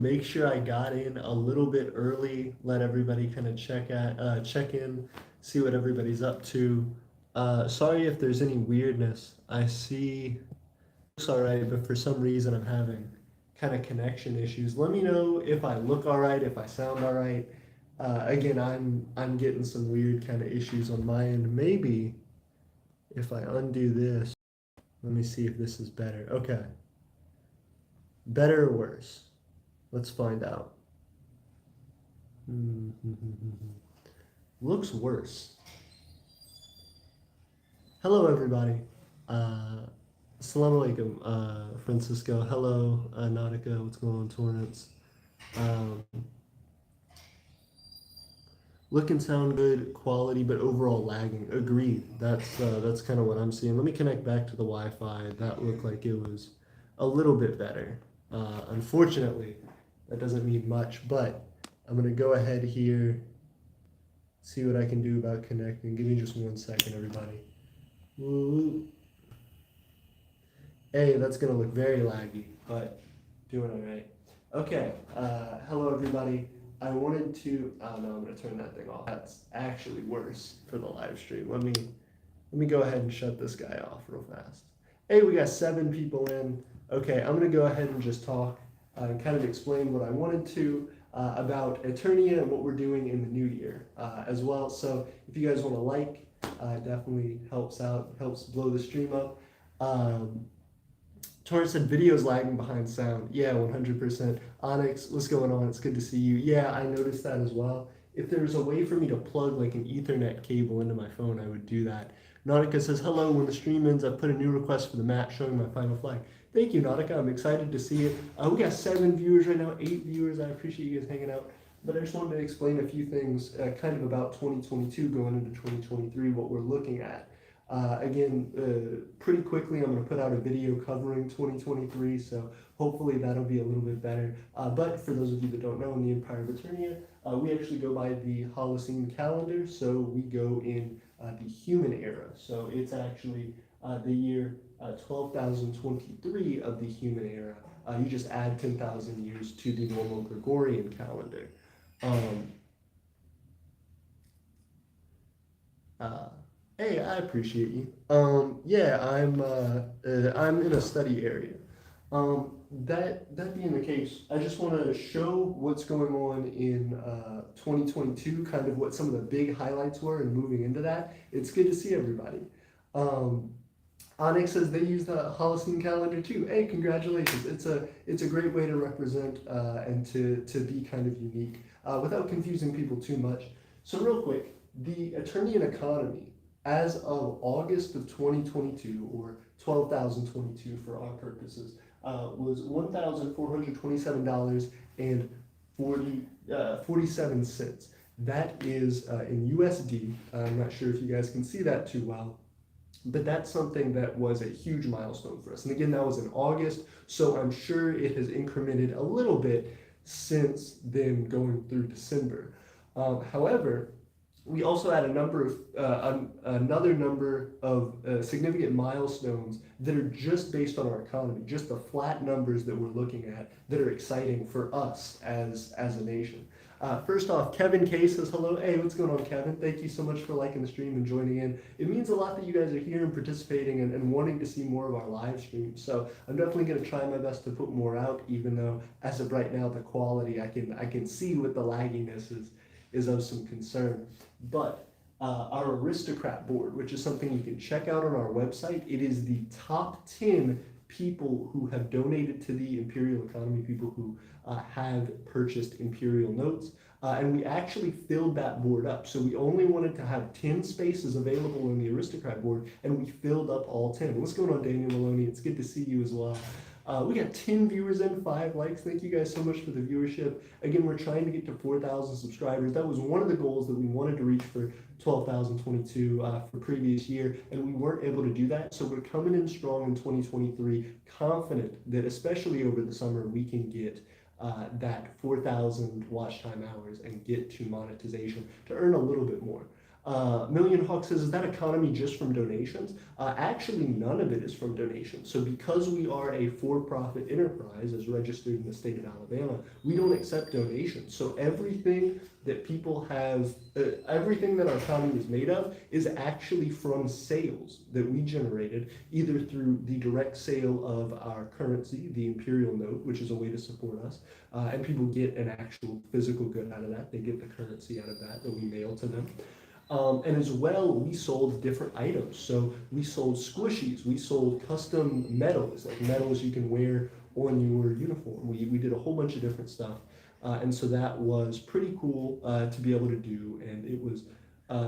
Make sure I got in a little bit early, let everybody kind of check in, see what everybody's up to. Sorry if there's any weirdness. I see it's all right, but for some reason I'm having kind of connection issues. Let me know if I look all right, if I sound all right. Again, I'm getting some weird kind of issues on my end. Maybe if I undo this, let me see if this is better. Okay, better or worse? Let's find out. Looks worse. Hello, everybody. Uh, Assalamu alaikum, Francisco. Hello, Nautica. What's going on, Torrance? Um, Look and sound good, quality, but overall lagging. Agreed. That's kind of what I'm seeing. Let me connect back to the Wi-Fi. That looked like it was a little bit better. Unfortunately, that doesn't mean much, but I'm gonna go ahead here, see what I can do about connecting. Give me just 1 second, everybody. Woo. Hey, that's gonna look very laggy, but doing all right. Okay. Hello, everybody. I wanted to. Oh no, I'm gonna turn that thing off. That's actually worse for the live stream. Let me go ahead and shut this guy off real fast. Hey, we got 7 people in. Okay, I'm gonna go ahead and just talk and kind of explain what I wanted to about Aeternia and what we're doing in the new year as well. So if you guys want to it definitely helps out, helps blow the stream up. Um, Torrance said videos lagging behind sound. Yeah, 100%. Onyx, what's going on? It's good to see you. Yeah, I noticed that as well. If there was a way for me to plug like an Ethernet cable into my phone, I would do that. Nautica says, hello, when the stream ends, I've put a new request for the map showing my final flag. Thank you, Nautica. I'm excited to see it. We got 7 viewers right now, 8 viewers. I appreciate you guys hanging out. But I just wanted to explain a few things kind of about 2022 going into 2023, what we're looking at. Pretty quickly, I'm going to put out a video covering 2023, so hopefully that'll be a little bit better. But for those of you that don't know, in the Empire of Eternia, we actually go by the Holocene calendar, so we go in the human era. So it's actually the year 12,023 of the human era. You just add 10,000 years to the normal Gregorian calendar. Um, uh, Hey, I appreciate you. Yeah, I'm in a study area. That being the case, I just want to show what's going on in 2022, kind of what some of the big highlights were, and moving into that. It's good to see everybody. Um, Onyx says they use the Holocene calendar too. Hey, congratulations! It's a great way to represent and to be kind of unique without confusing people too much. So real quick, the Eternian economy as of August of 2022, or 12,022 for our purposes, was $1,427 and 47 cents. That is in USD. I'm not sure if you guys can see that too well, but that's something that was a huge milestone for us. And again, that was in August, so I'm sure it has incremented a little bit since then going through December. However, we also had another number of significant milestones that are just based on our economy, just the flat numbers that we're looking at that are exciting for us as a nation. First off, Kevin K says hello. Hey, what's going on, Kevin? Thank you so much for liking the stream and joining in. It means a lot that you guys are here and participating and wanting to see more of our live streams. So I'm definitely going to try my best to put more out, even though as of right now the quality I can see with the lagginess is of some concern. But our aristocrat board, which is something you can check out on our website, it is the top 10 people who have donated to the imperial economy, people who have purchased imperial notes. And we actually filled that board up. So we only wanted to have 10 spaces available in the aristocrat board, and we filled up all 10. What's going on, Daniel Maloney? It's good to see you as well. We got 10 viewers and 5 likes. Thank you guys so much for the viewership. Again, we're trying to get to 4,000 subscribers. That was one of the goals that we wanted to reach for 12,022 for previous year, and we weren't able to do that. So we're coming in strong in 2023, confident that especially over the summer, we can get that 4,000 watch time hours and get to monetization to earn a little bit more. Million Hawk says, is that economy just from donations? Actually, none of it is from donations. So because we are a for-profit enterprise as registered in the state of Alabama, we don't accept donations. So everything that people have, everything that our economy is made of is actually from sales that we generated, either through the direct sale of our currency, the imperial note, which is a way to support us, and people get an actual physical good out of that. They get the currency out of that we mail to them. And as well, we sold different items. So we sold squishies, we sold custom medals, like medals you can wear on your uniform. We did a whole bunch of different stuff. And so that was pretty cool to be able to do. And it was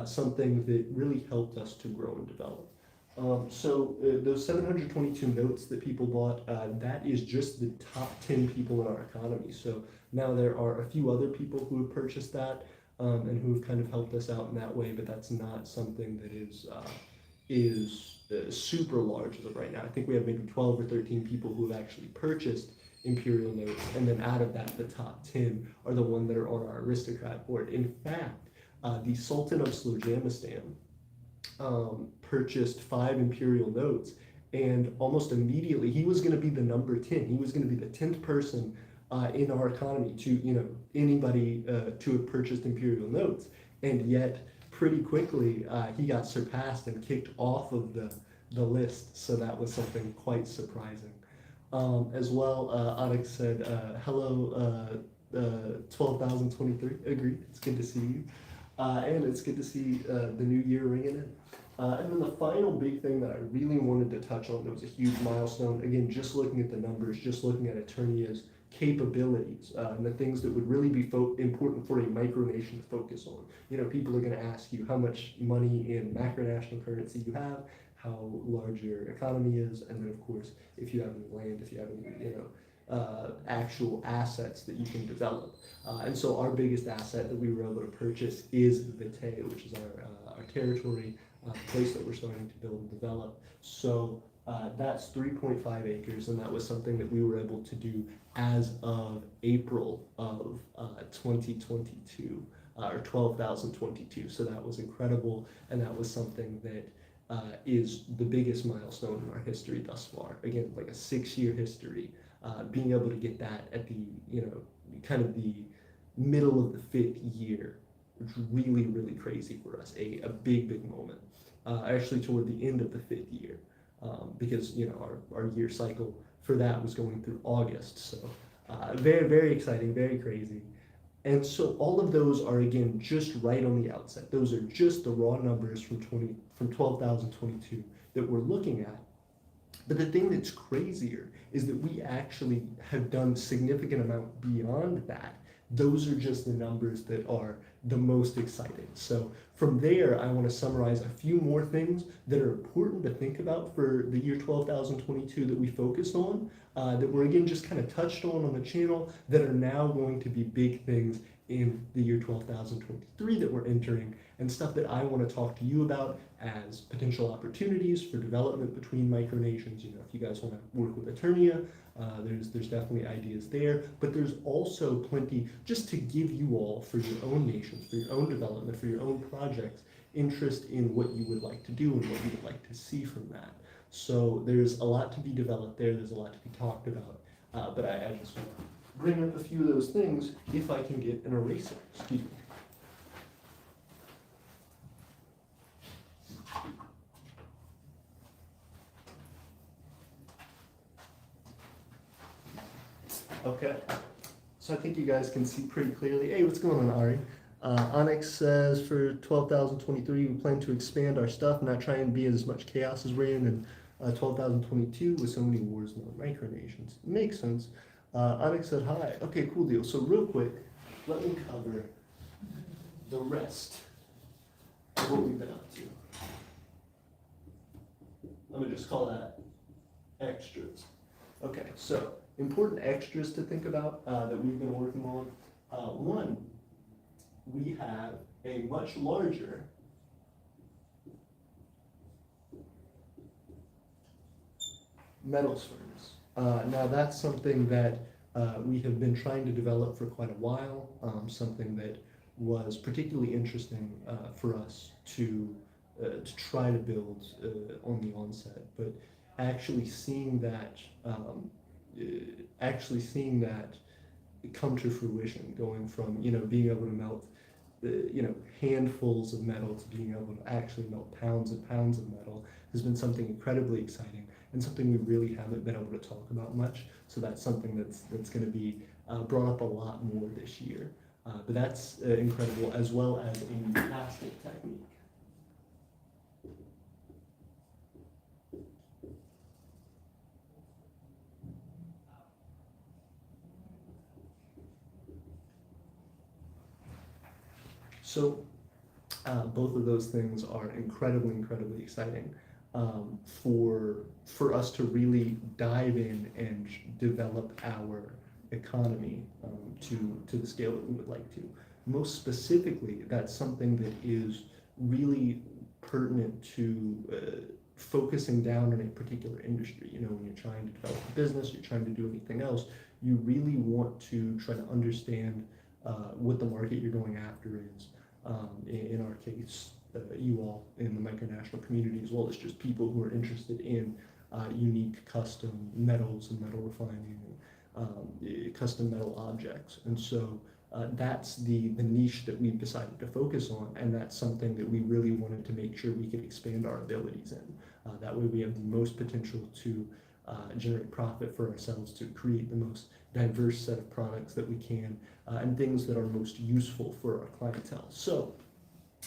something that really helped us to grow and develop. Those 722 notes that people bought, that is just the top 10 people in our economy. So now there are a few other people who have purchased that. And who have kind of helped us out in that way, but that's not something that is super large as of right now. I think we have maybe 12 or 13 people who have actually purchased imperial notes, and then out of that, the top 10 are the ones that are on our aristocrat board. In fact, the Sultan of Slowjamistan purchased 5 imperial notes, and almost immediately he was going to be the number 10. He was going to be the 10th person in our economy to, anybody to have purchased imperial notes, and yet pretty quickly he got surpassed and kicked off of the list, so that was something quite surprising. As well, Onyx said, hello, 12,023, agreed, it's good to see you, and it's good to see the new year ringing in. And then the final big thing that I really wanted to touch on that was a huge milestone, again, just looking at the numbers, just looking at Aeternia's capabilities and the things that would really be important for a micronation to focus on. People are going to ask you how much money in macronational currency you have, how large your economy is, and then of course if you have any land, if you have any actual assets that you can develop. And so our biggest asset that we were able to purchase is Vitae, which is our territory, place that we're starting to build and develop. So that's 3.5 acres, and that was something that we were able to do as of April of 2022, or 12,022. So that was incredible, and that was something that is the biggest milestone in our history thus far. Again, like a 6-year history, being able to get that at the, kind of the middle of the 5th year, which is really, really crazy for us, a big, big moment. Actually toward the end of the 5th year. Because our year cycle for that was going through August, so very, very exciting, very crazy. And so all of those are, again, just right on the outset. Those are just the raw numbers from 12,022 that we're looking at. But the thing that's crazier is that we actually have done significant amount beyond that. Those are just the numbers that are the most exciting. So from there, I want to summarize a few more things that are important to think about for the year 12,022 that we focused on, that were again just kind of touched on the channel, that are now going to be big things in the year 12,023 that we're entering, and stuff that I want to talk to you about as potential opportunities for development between micronations. If you guys want to work with Aeternia, there's definitely ideas there, but there's also plenty just to give you all for your own nations, for your own development, for your own projects, interest in what you would like to do and what you would like to see from that. So there's a lot to be developed there, there's a lot to be talked about, but I just want to bring up a few of those things if I can get an eraser. Excuse me. Okay, so I think you guys can see pretty clearly. Hey, what's going on, Ari? Onyx says for 12,023, we plan to expand our stuff, not try and be as much chaos as we're in 12,022 with so many wars and micronations. Makes sense. Onyx said hi. Okay, cool deal. So real quick, let me cover the rest of what we've been up to. Let me just call that extras. Okay, so important extras to think about that we've been working on. One, we have a much larger metals furnace. Now that's something that we have been trying to develop for quite a while, something that was particularly interesting for us to try to build on the onset, but actually seeing that uh, actually seeing that come to fruition, going from being able to melt handfuls of metal to being able to actually melt pounds and pounds of metal has been something incredibly exciting and something we really haven't been able to talk about much. So that's something that's going to be brought up a lot more this year. But that's incredible, as well as a plastic technique. So both of those things are incredibly exciting for us to really dive in and develop our economy to the scale that we would like to. Most specifically, that's something that is really pertinent to focusing down on a particular industry. When you're trying to develop a business, you're trying to do anything else, you really want to try to understand what the market you're going after is. In our case, you all in the micronational community, as well as just people who are interested in unique custom metals and metal refining and custom metal objects. And so that's the niche that we've decided to focus on, and that's something that we really wanted to make sure we could expand our abilities in. That way we have the most potential to generate profit for ourselves, to create the most diverse set of products that we can, and things that are most useful for our clientele. So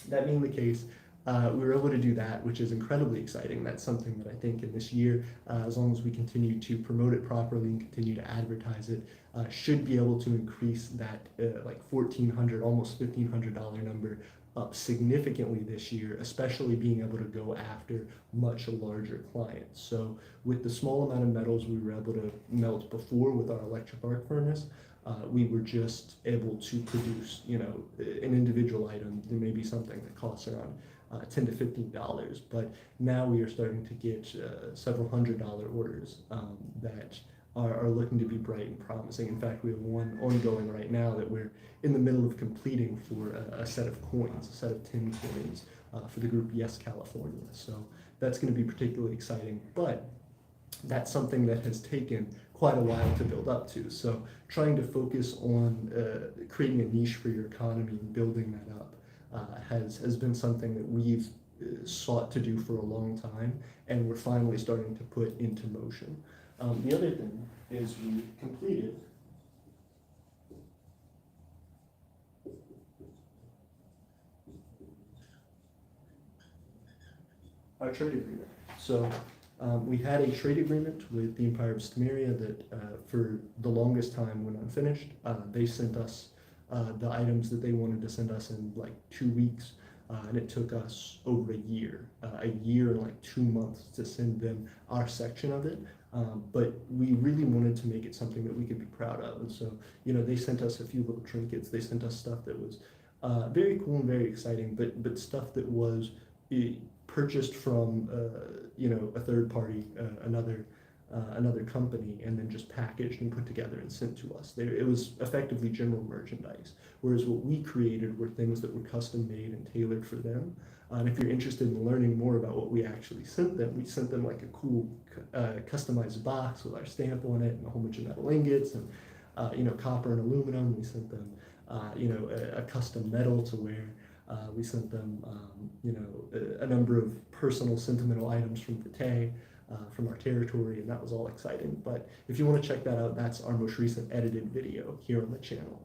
that being the case, we were able to do that, which is incredibly exciting. That's something that I think in this year, as long as we continue to promote it properly and continue to advertise it, should be able to increase that like $1,400, almost $1,500 number up significantly this year, especially being able to go after much larger clients. So with the small amount of metals we were able to melt before with our electric arc furnace, we were just able to produce, an individual item. There may be something that costs around $10 to $15, but now we are starting to get several $100 orders that are looking to be bright and promising. In fact, we have one ongoing right now that we're in the middle of completing for a set of coins, a set of tin coins for the group Yes California. So that's going to be particularly exciting, but that's something that has taken quite a while to build up to. So trying to focus on creating a niche for your economy and building that up has been something that we've sought to do for a long time, and we're finally starting to put into motion. The other thing is we completed our trade agreement. So we had a trade agreement with the Empire of Stemeria that for the longest time went unfinished. They sent us the items that they wanted to send us in like 2 weeks, and it took us over a year and like 2 months to send them our section of it. But we really wanted to make it something that we could be proud of. And so, they sent us a few little trinkets. They sent us stuff that was very cool and very exciting, but stuff that was purchased from, a third party, another company, and then just packaged and put together and sent to us. It was effectively general merchandise, whereas what we created were things that were custom made and tailored for them. And if you're interested in learning more about what we actually sent them, we sent them like a cool customized box with our stamp on it and a whole bunch of metal ingots and copper and aluminum. We sent them a custom medal to wear. We sent them a number of personal sentimental items from Vitae, from our territory, and that was all exciting. But if you want to check that out, that's our most recent edited video here on the channel.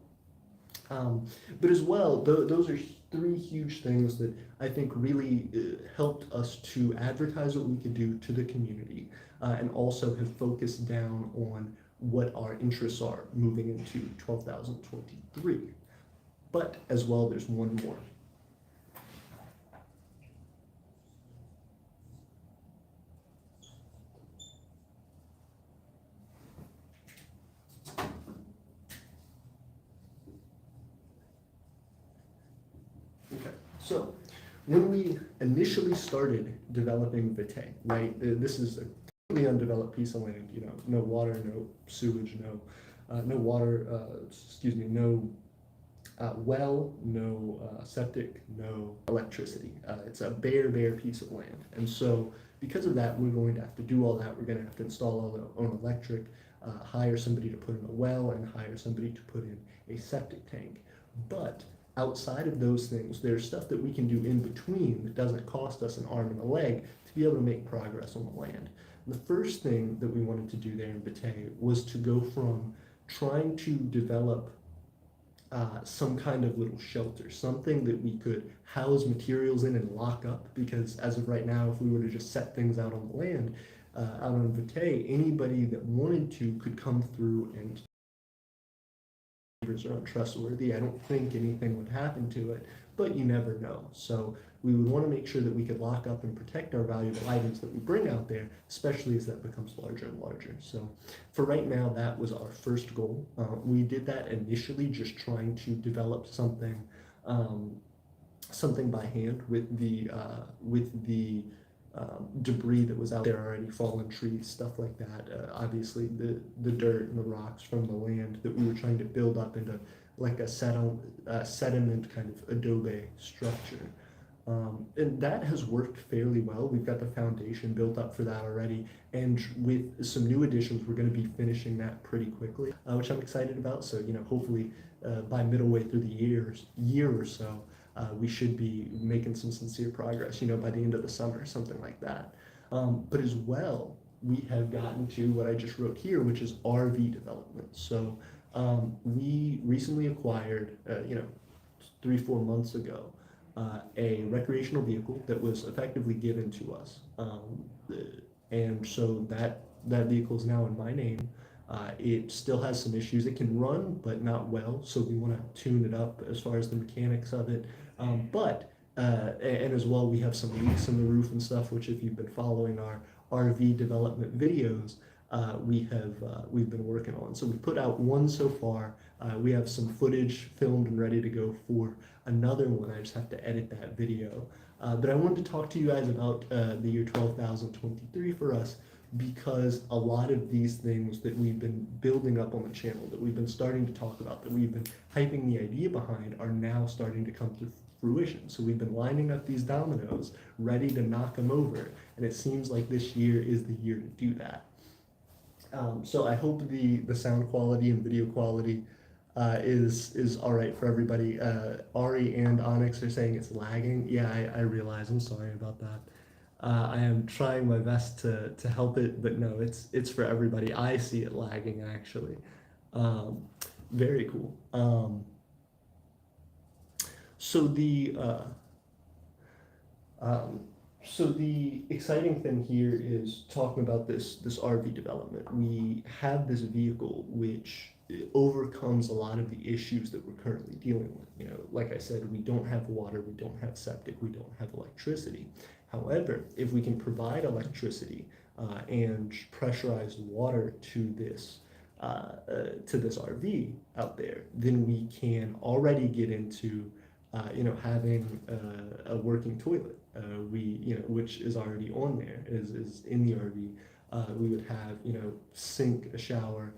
But as well, those are 3 huge things that I think really helped us to advertise what we could do to the community, and also have focused down on what our interests are moving into 12,023. But as well, there's one more. So, when we initially started developing Vitae, right, this is a completely undeveloped piece of land, no water, no sewage, no well, no septic, no electricity. It's a bare piece of land. And so because of that, we're going to have to do all that. We're going to have to install our own electric, hire somebody to put in a well, and hire somebody to put in a septic tank. But outside of those things, there's stuff that we can do in between that doesn't cost us an arm and a leg to be able to make progress on the land. The first thing that we wanted to do there in Batay was to go from trying to develop some kind of little shelter, something that we could house materials in and lock up. Because as of right now, if we were to just set things out on the land, out on Vitae, anybody that wanted to could come through and are untrustworthy. I don't think anything would happen to it, but you never know. So we would want to make sure that we could lock up and protect our valuable items that we bring out there, especially as that becomes larger and larger. So for right now, that was our first goal. We did that initially just trying to develop something, something by hand with the debris that was out there already, fallen trees, stuff like that. Obviously, the dirt and the rocks from the land that we were trying to build up into like a sediment kind of adobe structure. And that has worked fairly well. We've got the foundation built up for that already. And with some new additions, we're going to be finishing that pretty quickly, which I'm excited about. So, hopefully by middle way through the year or so, we should be making some sincere progress, by the end of the summer, something like that. But as well, we have gotten to what I just wrote here, which is RV development. So we recently acquired, 3-4 months ago, a recreational vehicle that was effectively given to us. And so that vehicle is now in my name. It still has some issues. It can run, but not well. So we want to tune it up as far as the mechanics of it. And as well, we have some leaks in the roof and stuff, which if you've been following our RV development videos, we've been working on. So we put out one so far. We have some footage filmed and ready to go for another one. I just have to edit that video. But I wanted to talk to you guys about the year 12,023 for us, because a lot of these things that we've been building up on the channel, that we've been starting to talk about, that we've been hyping the idea behind, are now starting to come to fruition. So we've been lining up these dominoes, ready to knock them over, and it seems like this year is the year to do that. So I hope the sound quality and video quality is all right for everybody. Ari and Onyx are saying it's lagging. Yeah, I realize. I'm sorry about that. I am trying my best to help it, but no, it's for everybody. I see it lagging actually. Um, Very cool. So the uh, um, so the exciting thing here is talking about this RV development. We have this vehicle which overcomes a lot of the issues that we're currently dealing with. Like I said, we don't have water, we don't have septic, we don't have electricity. However, if we can provide electricity and pressurized water to this RV out there, then we can already get into having a working toilet. Which is already on there, is in the RV. We would have, sink, a shower,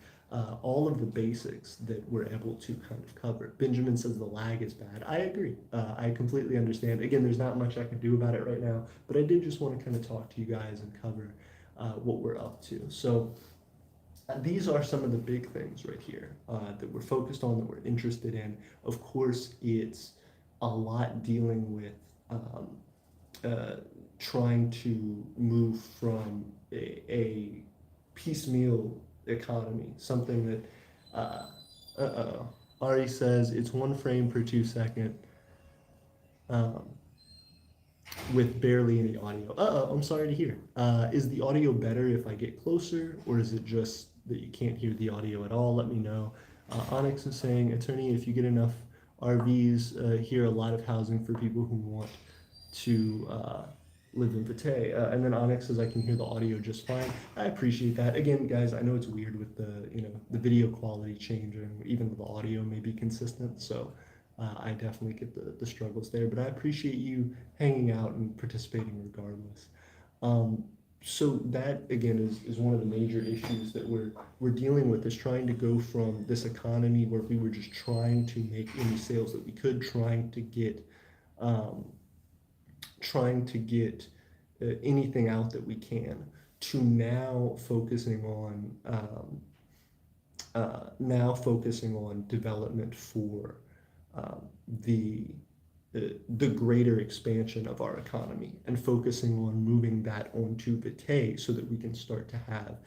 all of the basics that we're able to kind of cover. Benjamin says the lag is bad. I agree. I completely understand. Again, there's not much I can do about it right now, but I did just want to kind of talk to you guys and cover what we're up to. So these are some of the big things right here that we're focused on, that we're interested in. Of course, it's a lot dealing with uh, trying to move from a piecemeal economy, something that Ari says it's 1 frame per 2 second um, with barely any audio. I'm sorry to hear. Is the audio better if I get closer, or is it just that you can't hear the audio at all? Let me know. Onyx is saying, Aeternia, if you get enough RVs here, a lot of housing for people who want to live in Vitae. And then Onyx says I can hear the audio just fine. I appreciate that. Again, guys, I know it's weird with the video quality changing, even though the audio may be consistent. So I definitely get the struggles there, but I appreciate you hanging out and participating regardless. Um, So that again is one of the major issues that we're dealing with, is trying to go from this economy where we were just trying to make any sales that we could, um, trying to get anything out that we can, to now focusing on development for um, the the greater expansion of our economy, and focusing on moving that onto Vitae so that we can start to have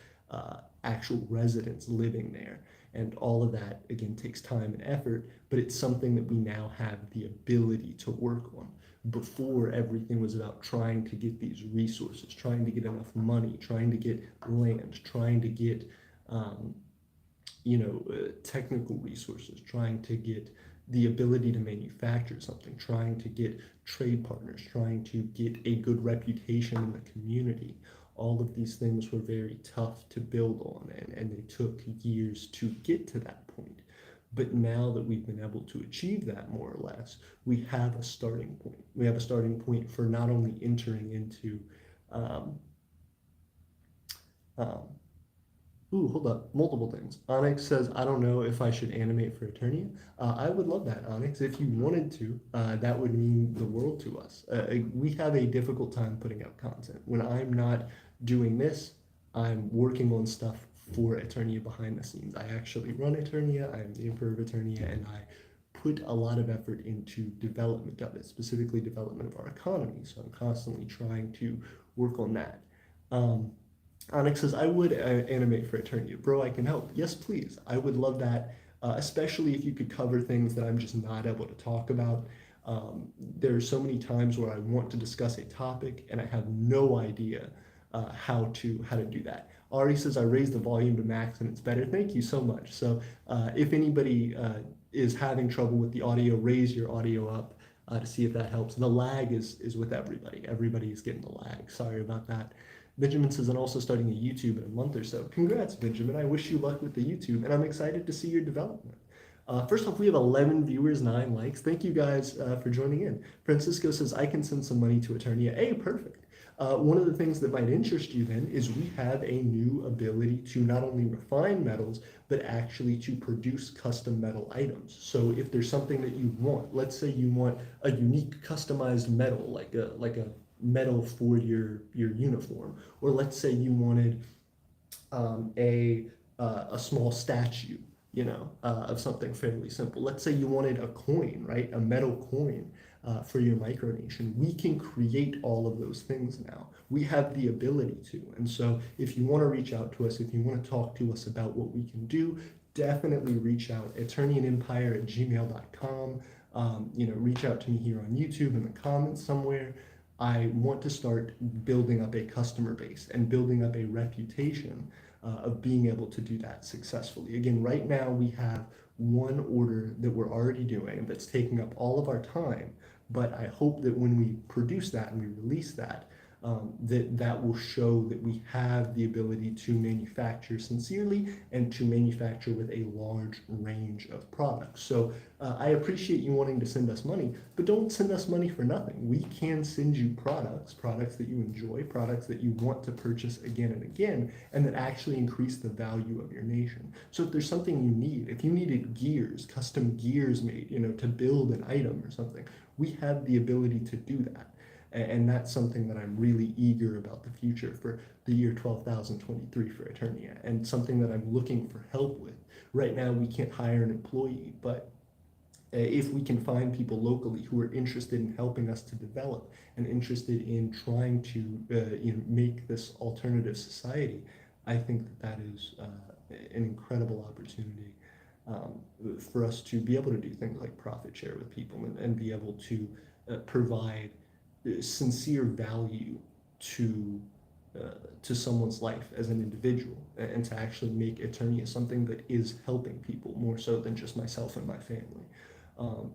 actual residents living there. And all of that, again, takes time and effort, but it's something that we now have the ability to work on. Before, everything was about trying to get these resources, trying to get enough money, trying to get land, trying to get um, technical resources, trying to get the ability to manufacture something, trying to get trade partners, trying to get a good reputation in the community. All of these things were very tough to build on, and they took years to get to that point. But now that we've been able to achieve that, more or less, we have a starting point. We have a starting point for not only entering into um, um, Ooh, hold up. Multiple things. Onyx says, I don't know if I should animate for Eternia. I would love that, Onyx. If you wanted to, that would mean the world to us. We have a difficult time putting out content. When I'm not doing this, I'm working on stuff for Eternia behind the scenes. I actually run Eternia. I'm the Emperor of Eternia, and I put a lot of effort into development of it, specifically development of our economy. So I'm constantly trying to work on that. Um, Onyx says, I would animate for Eternia. Bro, I can help. Yes, please. I would love that, especially if you could cover things that I'm just not able to talk about. There are so many times where I want to discuss a topic and I have no idea how to do that. Ari says, I raised the volume to max and it's better. Thank you so much. So if anybody is having trouble with the audio, raise your audio up to see if that helps. The lag is with everybody. Everybody is getting the lag. Sorry about that. Benjamin says, I'm also starting a YouTube in a month or so. Congrats, Benjamin. I wish you luck with the YouTube, and I'm excited to see your development. First off, we have 11 viewers, 9 likes. Thank you guys for joining in. Francisco says, I can send some money to Eternia. Hey, perfect. One of the things that might interest you then is we have a new ability to not only refine metals, but actually to produce custom metal items. So if there's something that you want, let's say you want a unique customized metal, like a metal for your uniform, or let's say you wanted a small statue, of something fairly simple. Let's say you wanted a coin, right? A metal coin for your micronation. We can create all of those things now. We have the ability to. And so if you want to reach out to us, if you want to talk to us about what we can do, definitely reach out. Eternianempire@gmail.com. Reach out to me here on YouTube in the comments somewhere. I want to start building up a customer base and building up a reputation of being able to do that successfully. Again, right now we have one order that we're already doing that's taking up all of our time, but I hope that when we produce that and we release that, that will show that we have the ability to manufacture sincerely and to manufacture with a large range of products. So I appreciate you wanting to send us money, but don't send us money for nothing. We can send you products that you enjoy, products that you want to purchase again and again, and that actually increase the value of your nation. So if there's something you need, if you needed gears, custom gears made, to build an item or something, we have the ability to do that. And that's something that I'm really eager about the future for the year 12,023 for Eternia, and something that I'm looking for help with. Right now, we can't hire an employee, but if we can find people locally who are interested in helping us to develop and interested in trying to make this alternative society, I think that is an incredible opportunity for us to be able to do things like profit share with people, and be able to provide sincere value to to someone's life as an individual, and to actually make Eternia something that is helping people more so than just myself and my family.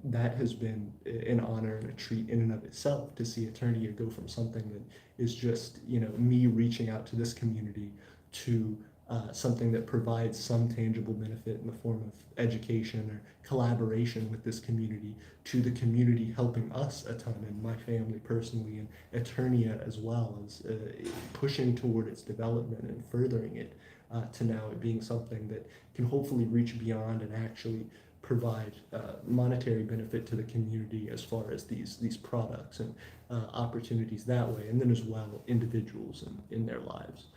That has been an honor and a treat in and of itself, to see Eternia go from something that is just me reaching out to this community to something that provides some tangible benefit in the form of education or collaboration with this community to the community helping us a ton, and my family personally, and Aeternia as well, as pushing toward its development and furthering it to now it being something that can hopefully reach beyond and actually provide monetary benefit to the community as far as these products and opportunities that way, and then as well individuals in their lives.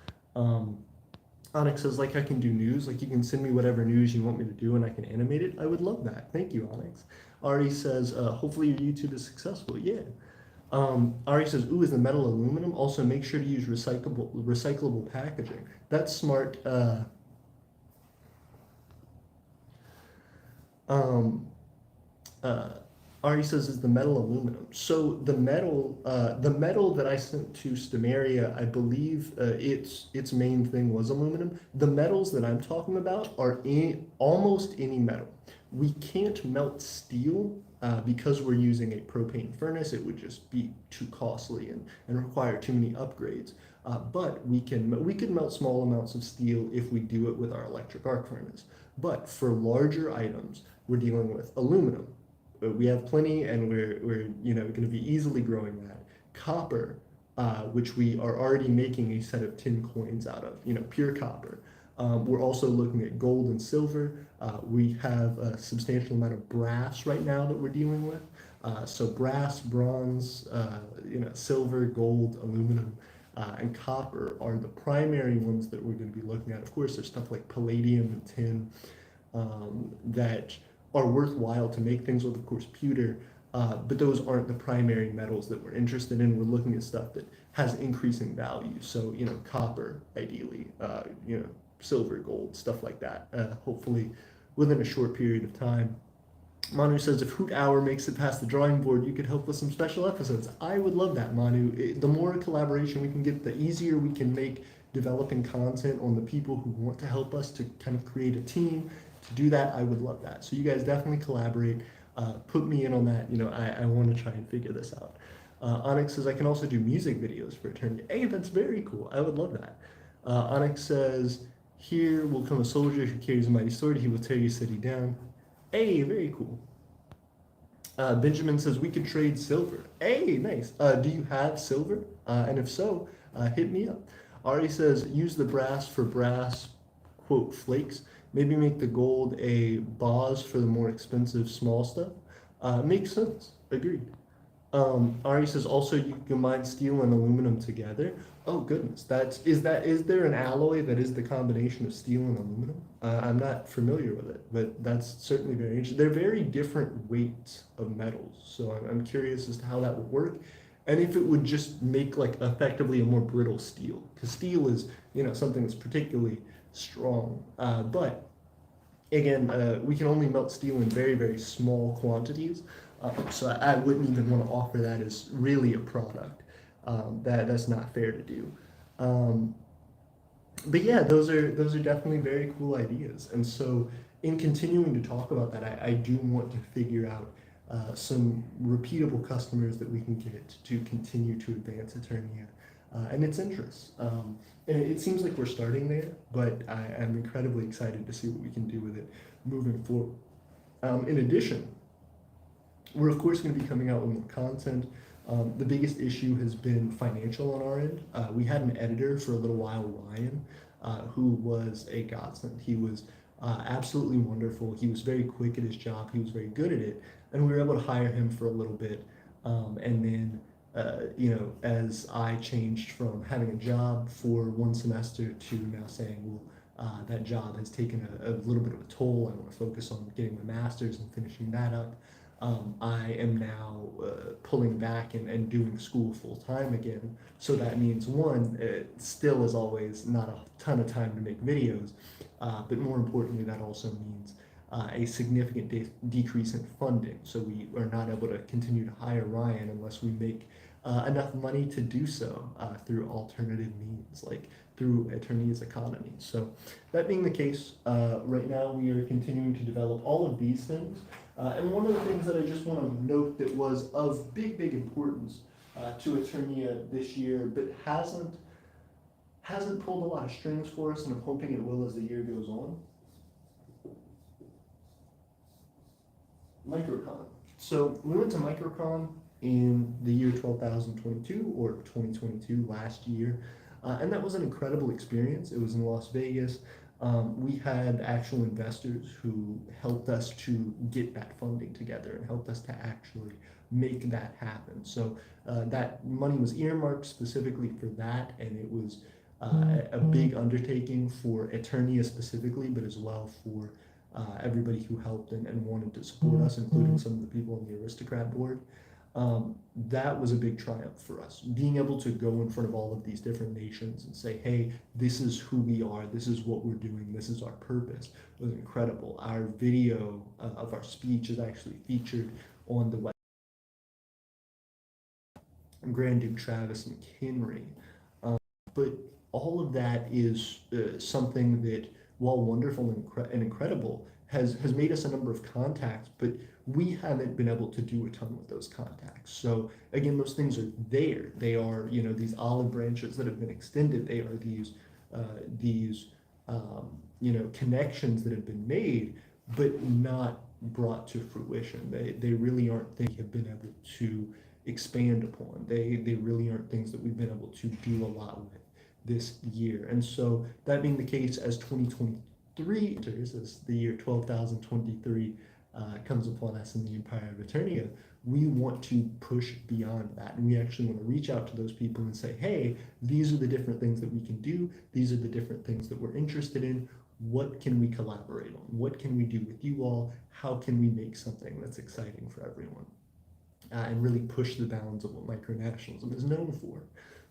Onyx says, like, I can do news, like you can send me whatever news you want me to do and I can animate it. I would love that. Thank you, Onyx. Ari says, hopefully your YouTube is successful. Yeah. Ari says, ooh, is the metal aluminum? Also make sure to use recyclable packaging. That's smart. Ari says, is the metal aluminum? So the metal that I sent to Stamaria, I believe its main thing was aluminum. The metals that I'm talking about are almost any metal. We can't melt steel because we're using a propane furnace. It would just be too costly and require too many upgrades. But we could melt small amounts of steel if we do it with our electric arc furnace. But for larger items, we're dealing with aluminum. We have plenty, and we're going to be easily growing that. Copper, which we are already making a set of tin coins out of, pure copper. We're also looking at gold and silver. We have a substantial amount of brass right now that we're dealing with. So brass, bronze, silver, gold, aluminum, and copper are the primary ones that we're going to be looking at. Of course, there's stuff like palladium and tin that are worthwhile to make things with, of course, pewter, but those aren't the primary metals that we're interested in. We're looking at stuff that has increasing value. So, copper, ideally, silver, gold, stuff like that, hopefully within a short period of time. Manu says, if Hoot Hour makes it past the drawing board, you could help with some special episodes. I would love that, Manu. The more collaboration we can get, the easier we can make developing content on the people who want to help us to kind of create a team. To do that, I would love that. So you guys definitely collaborate. Put me in on that. I want to try and figure this out. Onyx says, I can also do music videos for Aeternia. Hey, that's very cool. I would love that. Onyx says, here will come a soldier who carries a mighty sword. He will tear your city down. Hey, very cool. Benjamin says, we could trade silver. Hey, nice. Do you have silver? And if so, hit me up. Ari says, use the brass for brass, quote, flakes. Maybe make the gold a base for the more expensive small stuff. Makes sense. Agreed. Ari says also you can combine steel and aluminum together. Oh goodness, is there an alloy that is the combination of steel and aluminum? I'm not familiar with it, but that's certainly very interesting. They're very different weights of metals, so I'm curious as to how that would work, and if it would just make like effectively a more brittle steel, because steel is something that's particularly strong, but again, we can only melt steel in very, very small quantities, so I wouldn't even want to offer that as really a product. That's not fair to do. But yeah, those are definitely very cool ideas, and so in continuing to talk about that, I do want to figure out some repeatable customers that we can get to continue to advance Aeternia and its interests. And it seems like we're starting there, but I am incredibly excited to see what we can do with it moving forward. In addition, we're of course going to be coming out with more content. The biggest issue has been financial on our end. We had an editor for a little while, Ryan, who was a godsend. He was absolutely wonderful. He was very quick at his job. He was very good at it. And we were able to hire him for a little bit. And then as I changed from having a job for one semester to now saying, well, that job has taken a little bit of a toll. I want to focus on getting my master's and finishing that up. I am now pulling back and doing school full time again. So that means one, it still is always not a ton of time to make videos, but more importantly, that also means a significant decrease in funding. So we are not able to continue to hire Ryan unless we make enough money to do so through alternative means, like through Aeternia's economy. So that being the case, right now we are continuing to develop all of these things. And one of the things that I just want to note that was of big, big importance to Aeternia this year, but hasn't pulled a lot of strings for us, and I'm hoping it will as the year goes on. Microcon. So we went to Microcon in the year 12,022 or 2022 last year, and that was an incredible experience. It was in Las Vegas. We had actual investors who helped us to get that funding together and helped us to actually make that happen. So that money was earmarked specifically for that, and it was a big undertaking for Aeternia specifically, but as well for everybody who helped and wanted to support us, including some of the people on the Aristocrat board. That was a big triumph for us. Being able to go in front of all of these different nations and say, hey, this is who we are, this is what we're doing, this is our purpose, was incredible. Our video of our speech is actually featured on the Grand Duke Travis McHenry. But all of that is something that, while wonderful and incredible, has made us a number of contacts, but we haven't been able to do a ton with those contacts. So again, those things are there. They are, these olive branches that have been extended. They are these connections that have been made, but not brought to fruition. They really aren't things we have been able to expand upon. They really aren't things that we've been able to do a lot with this year. And so that being the case, as 2023 enters, as the year 12,023 comes upon us in the Empire of Aeternia, we want to push beyond that. And we actually want to reach out to those people and say, hey, these are the different things that we can do. These are the different things that we're interested in. What can we collaborate on? What can we do with you all? How can we make something that's exciting for everyone? And really push the bounds of what micronationalism is known for.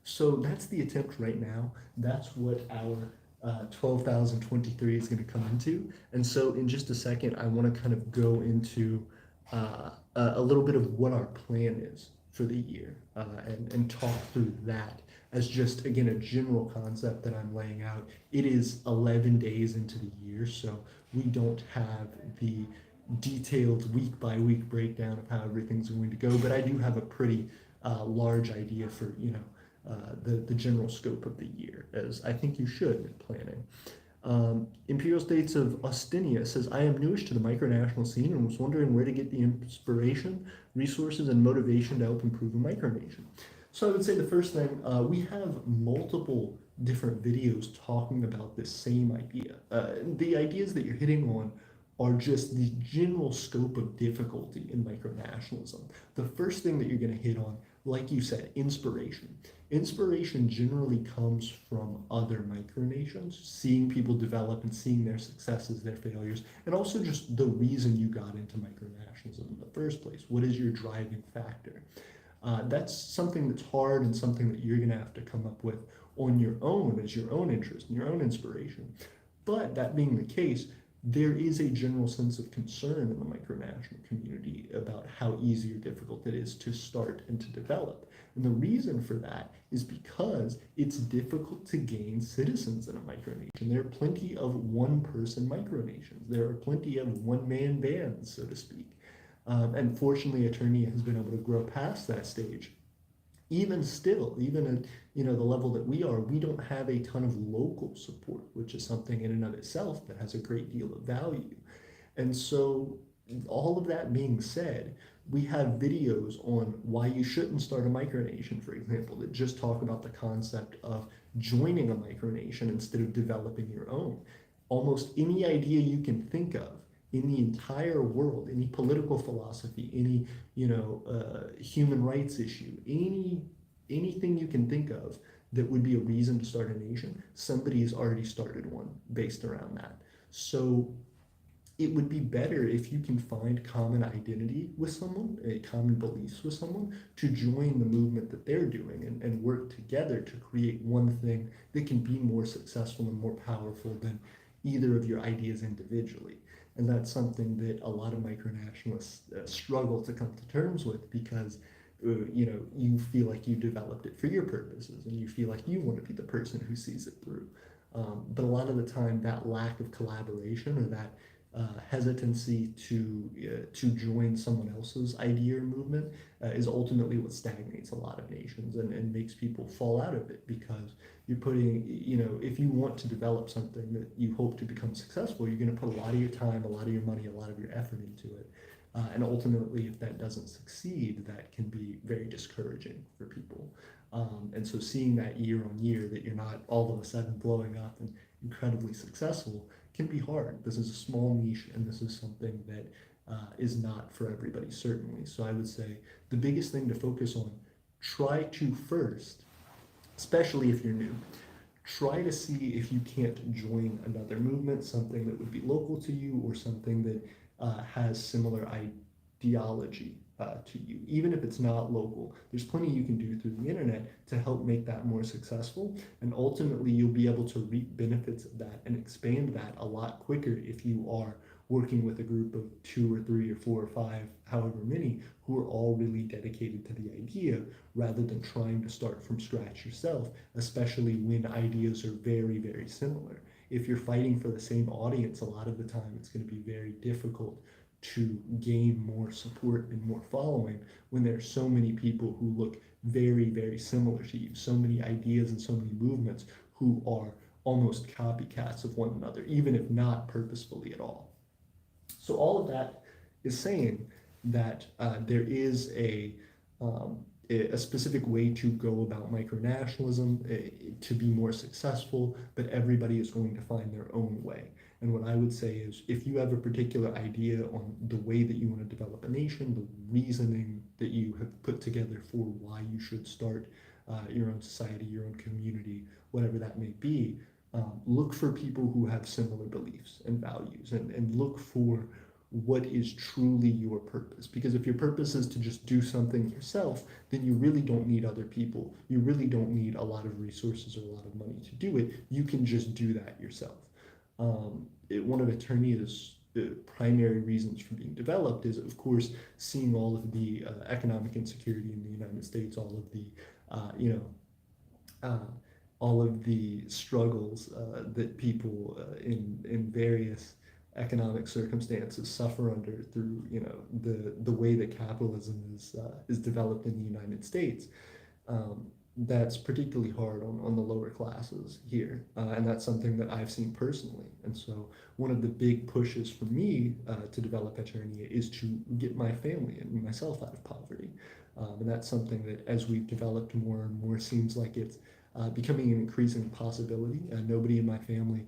So that's the attempt right now. That's what our 12,023 is going to come into. And so in just a second, I want to kind of go into a little bit of what our plan is for the year and talk through that as just, again, a general concept that I'm laying out. It is 11 days into the year, so we don't have the detailed week by week breakdown of how everything's going to go, but I do have a pretty large idea for the general scope of the year, as I think you should in planning. Imperial States of Aeternia says, I am newish to the micronational scene and was wondering where to get the inspiration, resources, and motivation to help improve a micronation. So I would say the first thing, we have multiple different videos talking about this same idea. The ideas that you're hitting on are just the general scope of difficulty in micronationalism. The first thing that you're going to hit on, like you said, inspiration. Inspiration generally comes from other micronations, seeing people develop and seeing their successes, their failures, and also just the reason you got into micronationalism in the first place. What is your driving factor? That's something that's hard and something that you're going to have to come up with on your own as your own interest and your own inspiration. But that being the case, there is a general sense of concern in the micronational community about how easy or difficult it is to start and to develop. And the reason for that is because it's difficult to gain citizens in a micronation. There are plenty of one-person micronations. There are plenty of one-man bands, so to speak. And fortunately, Aeternia has been able to grow past that stage. Even still, even at the level that we are, we don't have a ton of local support, which is something in and of itself that has a great deal of value. And so all of that being said, we have videos on why you shouldn't start a micronation, for example, that just talk about the concept of joining a micronation instead of developing your own. Almost any idea you can think of in the entire world, any political philosophy, any human rights issue, anything you can think of that would be a reason to start a nation, somebody's already started one based around that. So it would be better if you can find common identity with someone, a common beliefs with someone, to join the movement that they're doing and work together to create one thing that can be more successful and more powerful than either of your ideas individually. And that's something that a lot of micronationalists struggle to come to terms with because you feel like you developed it for your purposes and you feel like you want to be the person who sees it through. But a lot of the time, that lack of collaboration or that hesitancy to join someone else's idea or movement is ultimately what stagnates a lot of nations and makes people fall out of it, because you're putting, if you want to develop something that you hope to become successful, you're going to put a lot of your time, a lot of your money, a lot of your effort into it. And ultimately, if that doesn't succeed, that can be very discouraging for people. And so seeing that year on year that you're not all of a sudden blowing up and incredibly successful can be hard. This is a small niche, and this is something that is not for everybody, certainly. So I would say the biggest thing to focus on, try to first, especially if you're new, try to see if you can't join another movement, something that would be local to you or something that has similar ideology to you. Even if it's not local, there's plenty you can do through the internet to help make that more successful. And ultimately, you'll be able to reap benefits of that and expand that a lot quicker if you are working with a group of 2 or 3 or 4 or 5, however many, who are all really dedicated to the idea, rather than trying to start from scratch yourself, especially when ideas are very, very similar. If you're fighting for the same audience, a lot of the time it's going to be very difficult to gain more support and more following when there are so many people who look very, very similar to you, so many ideas and so many movements who are almost copycats of one another, even if not purposefully at all. So all of that is saying that there is a specific way to go about micronationalism to be more successful, but everybody is going to find their own way. And what I would say is, if you have a particular idea on the way that you want to develop a nation, the reasoning that you have put together for why you should start your own society, your own community, whatever that may be, look for people who have similar beliefs and values, and look for what is truly your purpose. Because if your purpose is to just do something yourself, then you really don't need other people. You really don't need a lot of resources or a lot of money to do it. You can just do that yourself. One of Aeternia's primary reasons for being developed is, of course, seeing all of the economic insecurity in the United States, all of the, all of the struggles that people in various economic circumstances suffer under through the way that capitalism is developed in the United States. That's particularly hard on the lower classes here, and that's something that I've seen personally. And so one of the big pushes for me to develop Aeternia is to get my family and myself out of poverty. And that's something that, as we've developed more and more, seems like it's becoming an increasing possibility. Nobody in my family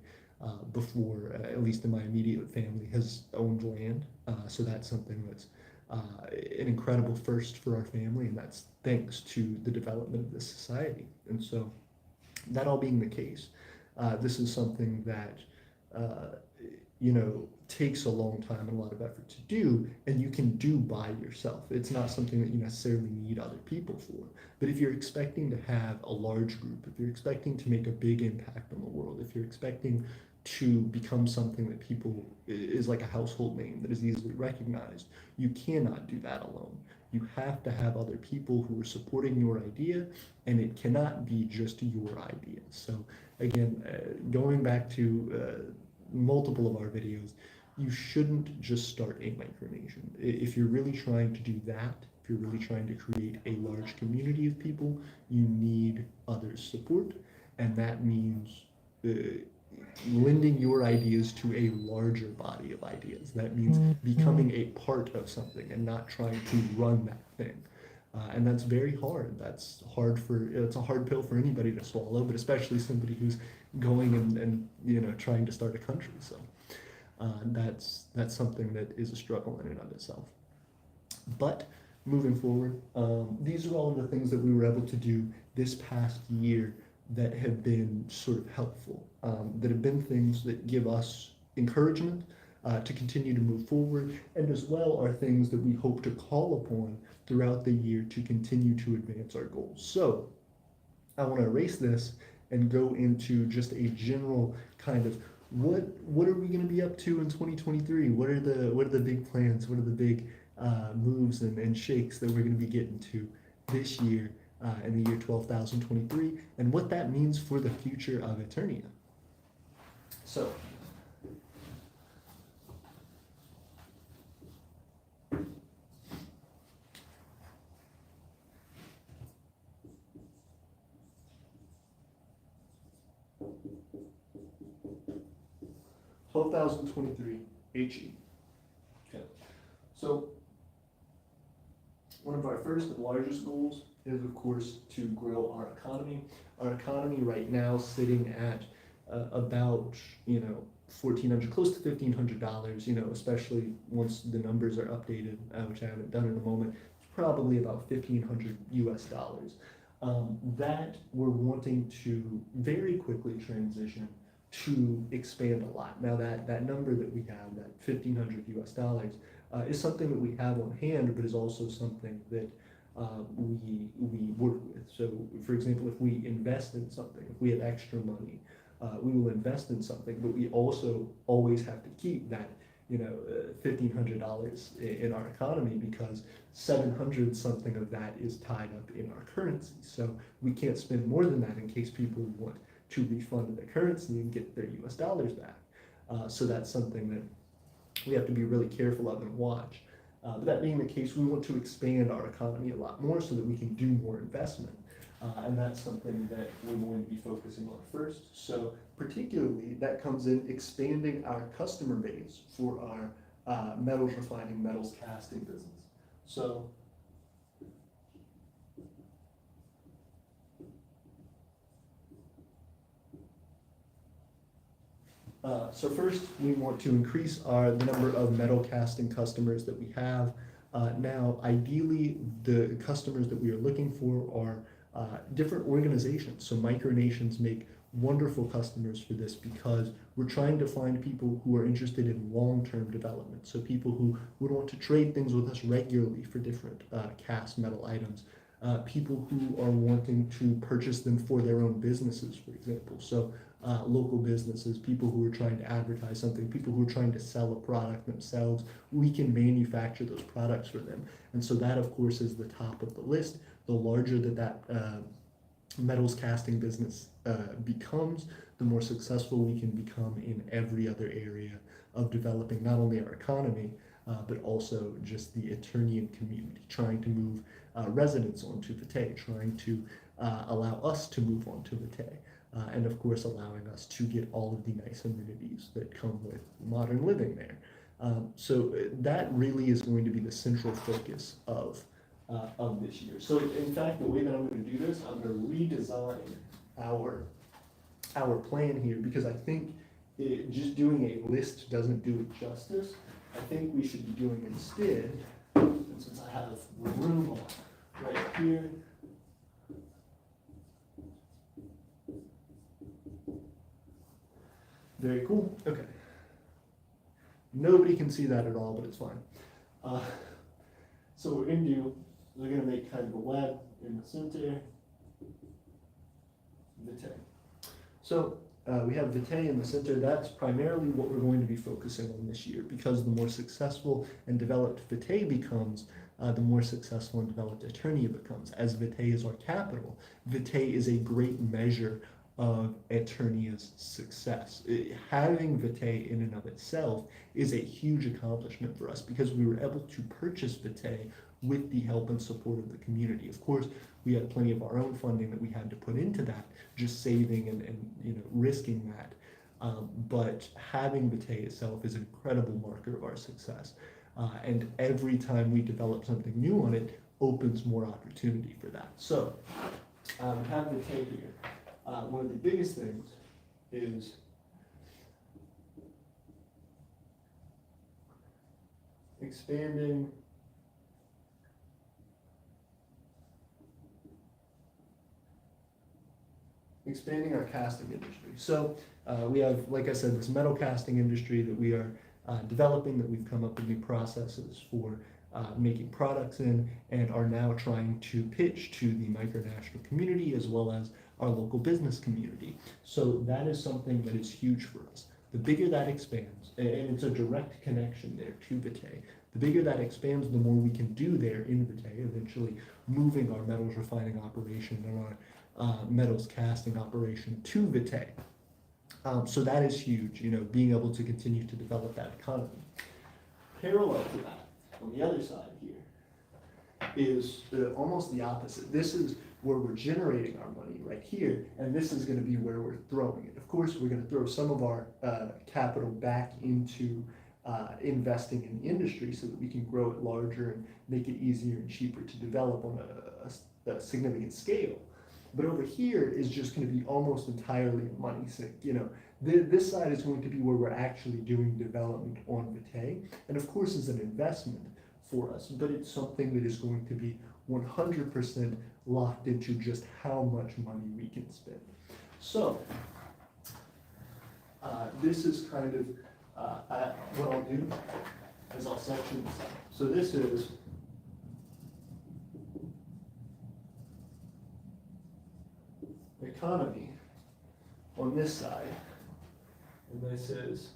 before, at least in my immediate family, has owned land. So that's something that's an incredible first for our family, and that's thanks to the development of this society. And so, that all being the case, this is something that takes a long time and a lot of effort to do, and you can do by yourself. It's not something that you necessarily need other people for. But if you're expecting to have a large group, if you're expecting to make a big impact on the world, if you're expecting to become something that people is like a household name that is easily recognized, you cannot do that alone. You have to have other people who are supporting your idea, and it cannot be just your idea. So again, going back to multiple of our videos, you shouldn't just start a micronation. If you're really trying to do that, if you're really trying to create a large community of people, you need others' support, and that means lending your ideas to a larger body of ideas. That means becoming a part of something and not trying to run that thing. And that's very hard. It's a hard pill for anybody to swallow, but especially somebody who's going and trying to start a country. So that's something that is a struggle in and of itself. But moving forward, these are all of the things that we were able to do this past year that have been sort of helpful, that have been things that give us encouragement to continue to move forward, and as well are things that we hope to call upon throughout the year to continue to advance our goals. So I want to erase this and go into just a general kind of what are we going to be up to in 2023? What are the big plans? What are the big moves and shakes that we're going to be getting to this year in the year 12,023, and what that means for the future of Aeternia. So 12,023 HE. Okay. So one of our first and largest goals is, of course, to grow our economy. Our economy right now sitting at about, $1,400, close to $1,500, especially once the numbers are updated, which I haven't done in a moment. It's probably about 1,500 US dollars. That we're wanting to very quickly transition to expand a lot. Now that number that we have, that 1,500 US dollars, is something that we have on hand, but is also something that we work with. So, for example, if we invest in something, if we have extra money, we will invest in something, but we also always have to keep that, $1,500 in our economy, because 700 something of that is tied up in our currency. So we can't spend more than that in case people want to refund their currency and get their US dollars back. So that's something that we have to be really careful of and watch. But that being the case, we want to expand our economy a lot more so that we can do more investment. And that's something that we're going to be focusing on first. So particularly that comes in expanding our customer base for our metals refining, metals casting business. So first, we want to increase the number of metal casting customers that we have. Now, ideally, the customers that we are looking for are different organizations. So Micronations make wonderful customers for this, because we're trying to find people who are interested in long-term development. So people who would want to trade things with us regularly for different cast metal items. People who are wanting to purchase them for their own businesses, for example. So local businesses, people who are trying to advertise something, people who are trying to sell a product themselves, we can manufacture those products for them. And so that, of course, is the top of the list. The larger that metals casting business becomes, the more successful we can become in every other area of developing not only our economy, but also just the Aeternian community, trying to move residents onto Vitae, trying to allow us to move onto Vitae. And of course allowing us to get all of the nice amenities that come with modern living there. So that really is going to be the central focus of this year. So in fact, the way that I'm going to do this, I'm going to redesign our plan here, because I think just doing a list doesn't do it justice. I think we should be doing instead, and since I have room right here, very cool. Okay. Nobody can see that at all, but it's fine. So what we're going to do, we're going to make kind of a web in the center. Vitae. So we have Vitae in the center. That's primarily what we're going to be focusing on this year, because the more successful and developed Vitae becomes, the more successful and developed Aeternia becomes. As Vitae is our capital, Vitae is a great measure of Aeternia's success. Having Vitae in and of itself is a huge accomplishment for us, because we were able to purchase Vitae with the help and support of the community. Of course, we had plenty of our own funding that we had to put into that, just saving and risking that. But having Vitae itself is an incredible marker of our success. And every time we develop something new on it, opens more opportunity for that. So, have Vitae here. One of the biggest things is expanding our casting industry. So we have, like I said, this metal casting industry that we are developing, that we've come up with new processes for making products in, and are now trying to pitch to the micronational community as well as our local business community. So that is something that is huge for us. The bigger that expands, and it's a direct connection there to Vitae, the bigger that expands, the more we can do there in Vitae, eventually moving our metals refining operation and our metals casting operation to Vitae. So that is huge, being able to continue to develop that economy. Parallel to that, on the other side here, is almost the opposite. This is where we're generating our money right here, and this is going to be where we're throwing it. Of course, we're going to throw some of our capital back into investing in the industry so that we can grow it larger and make it easier and cheaper to develop on a significant scale. But over here is just going to be almost entirely a money sink. This side is going to be where we're actually doing development on Vitae, and of course is an investment for us, but it's something that is going to be 100% locked into just how much money we can spend. So this is kind of what I'll do is I'll section this out. So this is economy on this side, and this is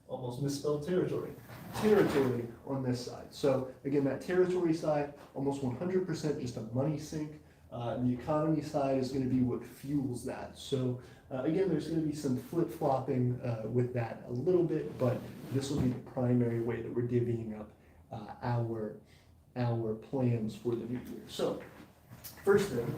almost misspelled territory. Territory on this side. So again, that territory side, almost 100% just a money sink. The economy side is going to be what fuels that. So again, there's going to be some flip-flopping with that a little bit, but this will be the primary way that we're divvying up our plans for the new year. So first thing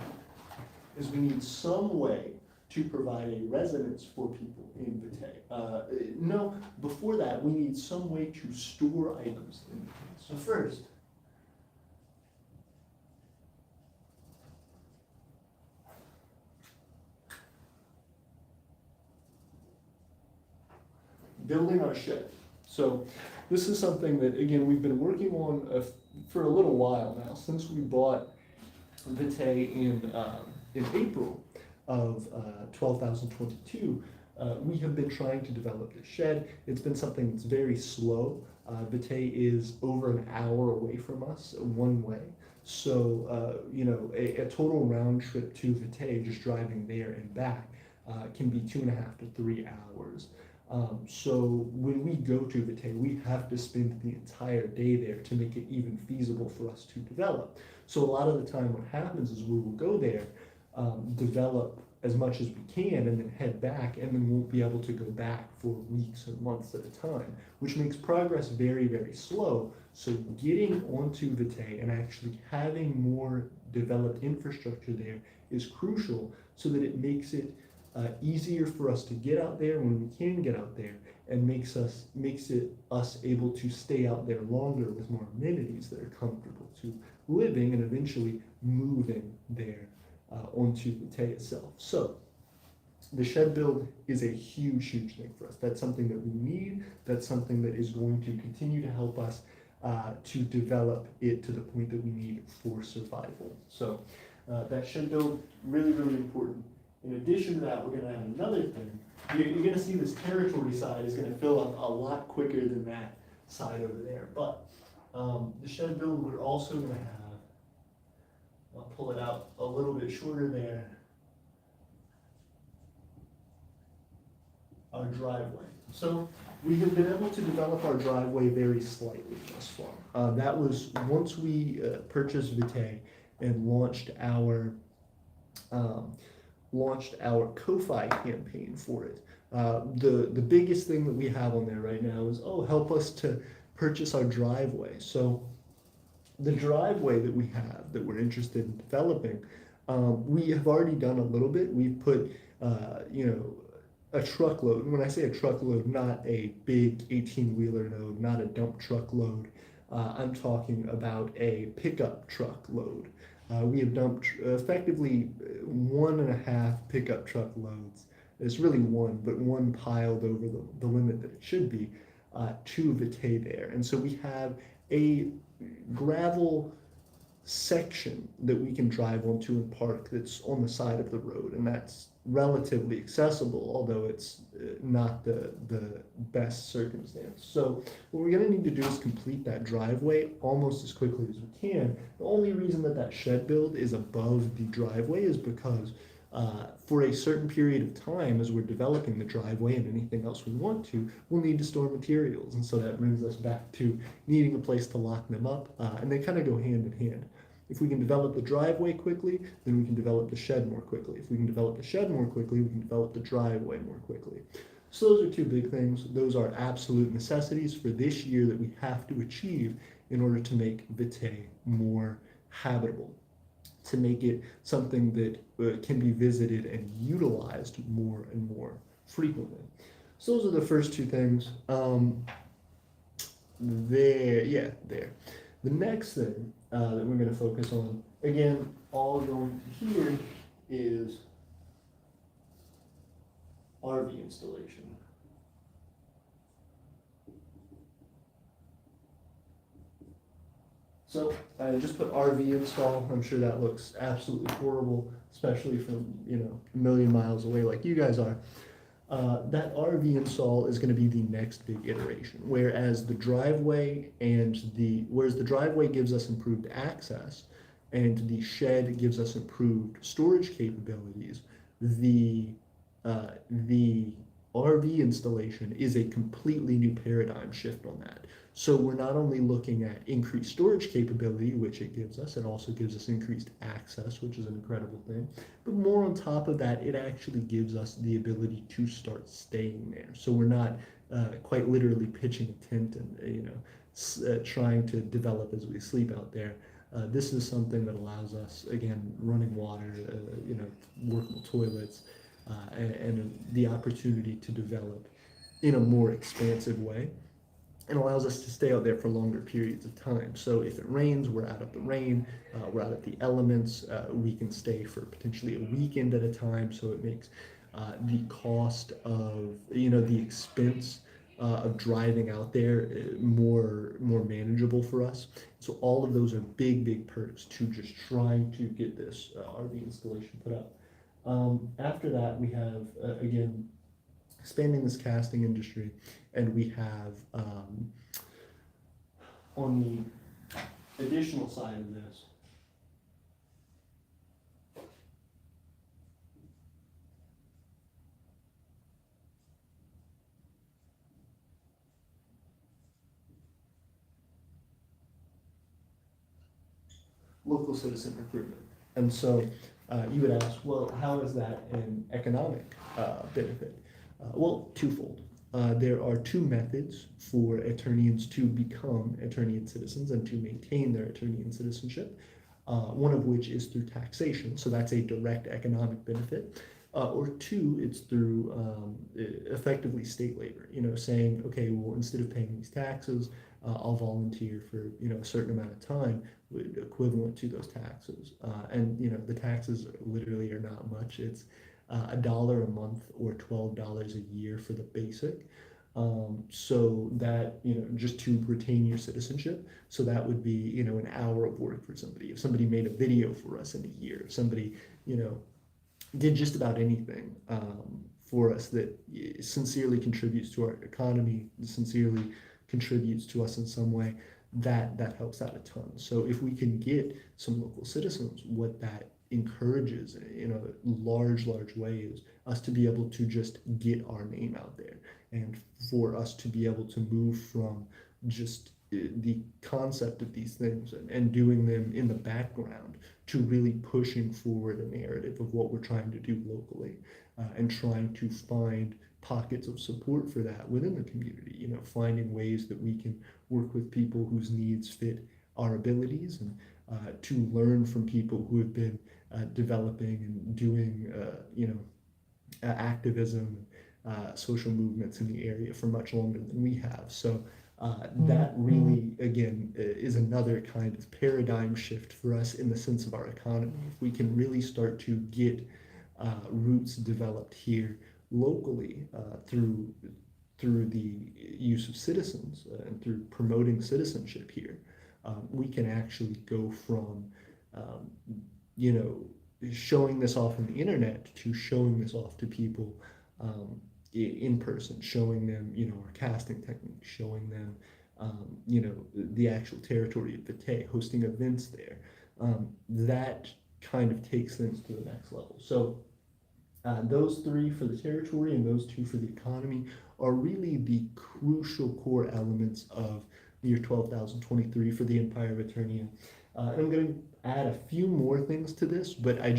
is we need some way to provide a residence for people in Vitae. No, before that, we need some way to store items in Vitae. So first, building our shed. So this is something that, again, we've been working on for a little while now, since we bought Vitae in April of 2022. We have been trying to develop the shed. It's been something that's very slow. Vitae is over an hour away from us one way. So, a total round trip to Vitae, just driving there and back, can be 2.5 to 3 hours. So when we go to Vitae, we have to spend the entire day there to make it even feasible for us to develop. So a lot of the time what happens is we will go there, develop as much as we can, and then head back, and then won't be able to go back for weeks and months at a time, which makes progress very, very slow. So getting onto Vitae and actually having more developed infrastructure there is crucial, so that it makes it easier for us to get out there when we can get out there, and makes it us able to stay out there longer with more amenities that are comfortable to living and eventually moving there onto Vitae itself. So the shed build is a huge, huge thing for us. That's something that we need. That's something that is going to continue to help us to develop it to the point that we need for survival. So that shed build, really, really important. In addition to that, we're going to add another thing. You're going to see this territory side is going to fill up a lot quicker than that side over there. But the shed build, we're also going to have, I'll pull it out a little bit shorter there, our driveway. So we have been able to develop our driveway very slightly thus far. That was once we purchased Vitae and launched our Ko-Fi campaign for it. The biggest thing that we have on there right now is, help us to purchase our driveway. So the driveway that we have that we're interested in developing, we have already done a little bit. We've put a truckload. When I say a truckload, not a big 18-wheeler load, not a dump truck load. I'm talking about a pickup truck load. We have dumped effectively 1.5 pickup truck loads. It's really one, but one piled over the limit that it should be to Vitae there. And so we have a gravel section that we can drive onto and park that's on the side of the road, and that's relatively accessible, although it's not the best circumstance. So what we're going to need to do is complete that driveway almost as quickly as we can. The only reason that shed build is above the driveway is because for a certain period of time, as we're developing the driveway and anything else we want to, we'll need to store materials. And so that brings us back to needing a place to lock them up, and they kind of go hand in hand. If we can develop the driveway quickly, then we can develop the shed more quickly. If we can develop the shed more quickly, we can develop the driveway more quickly. So those are two big things. Those are absolute necessities for this year that we have to achieve in order to make Vitae more habitable, to make it something that can be visited and utilized more and more frequently. So those are the first two things. There. The next thing that we're going to focus on, again, all going here is RV installation. So I just put RV install. I'm sure that looks absolutely horrible, especially from a million miles away like you guys are. That RV install is going to be the next big iteration. Whereas the driveway gives us improved access, and the shed gives us improved storage capabilities, the RV installation is a completely new paradigm shift on that. So we're not only looking at increased storage capability, which it gives us, it also gives us increased access, which is an incredible thing. But more on top of that, it actually gives us the ability to start staying there. So we're not quite literally pitching a tent and trying to develop as we sleep out there. This is something that allows us, again, running water, workable toilets, and the opportunity to develop in a more expansive way, and allows us to stay out there for longer periods of time. So if it rains, we're out of the rain, we're out of the elements, we can stay for potentially a weekend at a time, so it makes the cost of, the expense of driving out there more manageable for us. So all of those are big perks to just trying to get this RV installation put up. After that, we have, again, expanding this casting industry, and we have, on the additional side of this, local citizen recruitment. And so you would ask, well, how is that an economic benefit? Well, twofold. There are two methods for Aeternians to become Aeternian citizens and to maintain their Aeternian citizenship, one of which is through taxation, so that's a direct economic benefit. Or two, it's through effectively state labor, saying, okay, well, instead of paying these taxes, I'll volunteer for, a certain amount of time equivalent to those taxes. And, the taxes literally are not much. It's $1 a month or $12 a year for the basic. So that, just to retain your citizenship. So that would be, an hour of work for somebody. If somebody made a video for us in a year, if somebody, did just about anything for us that sincerely contributes to our economy, sincerely contributes to us in some way, that helps out a ton. So if we can get some local citizens, what that encourages in a large way is us to be able to just get our name out there, and for us to be able to move from just the concept of these things and doing them in the background to really pushing forward a narrative of what we're trying to do locally, and trying to find pockets of support for that within the community, finding ways that we can work with people whose needs fit our abilities, and to learn from people who have been developing and doing, activism, social movements in the area for much longer than we have. So that really, again, is another kind of paradigm shift for us in the sense of our economy. If we can really start to get roots developed here locally through the use of citizens and through promoting citizenship here, we can actually go from showing this off on the internet to showing this off to people in person, showing them our casting technique, showing them the actual territory of Vitae, hosting events there. That kind of takes things to the next level. So those three for the territory and those two for the economy are really the crucial core elements of the year 12,023 for the Empire of Aeternia. And I'm going to add a few more things to this, but I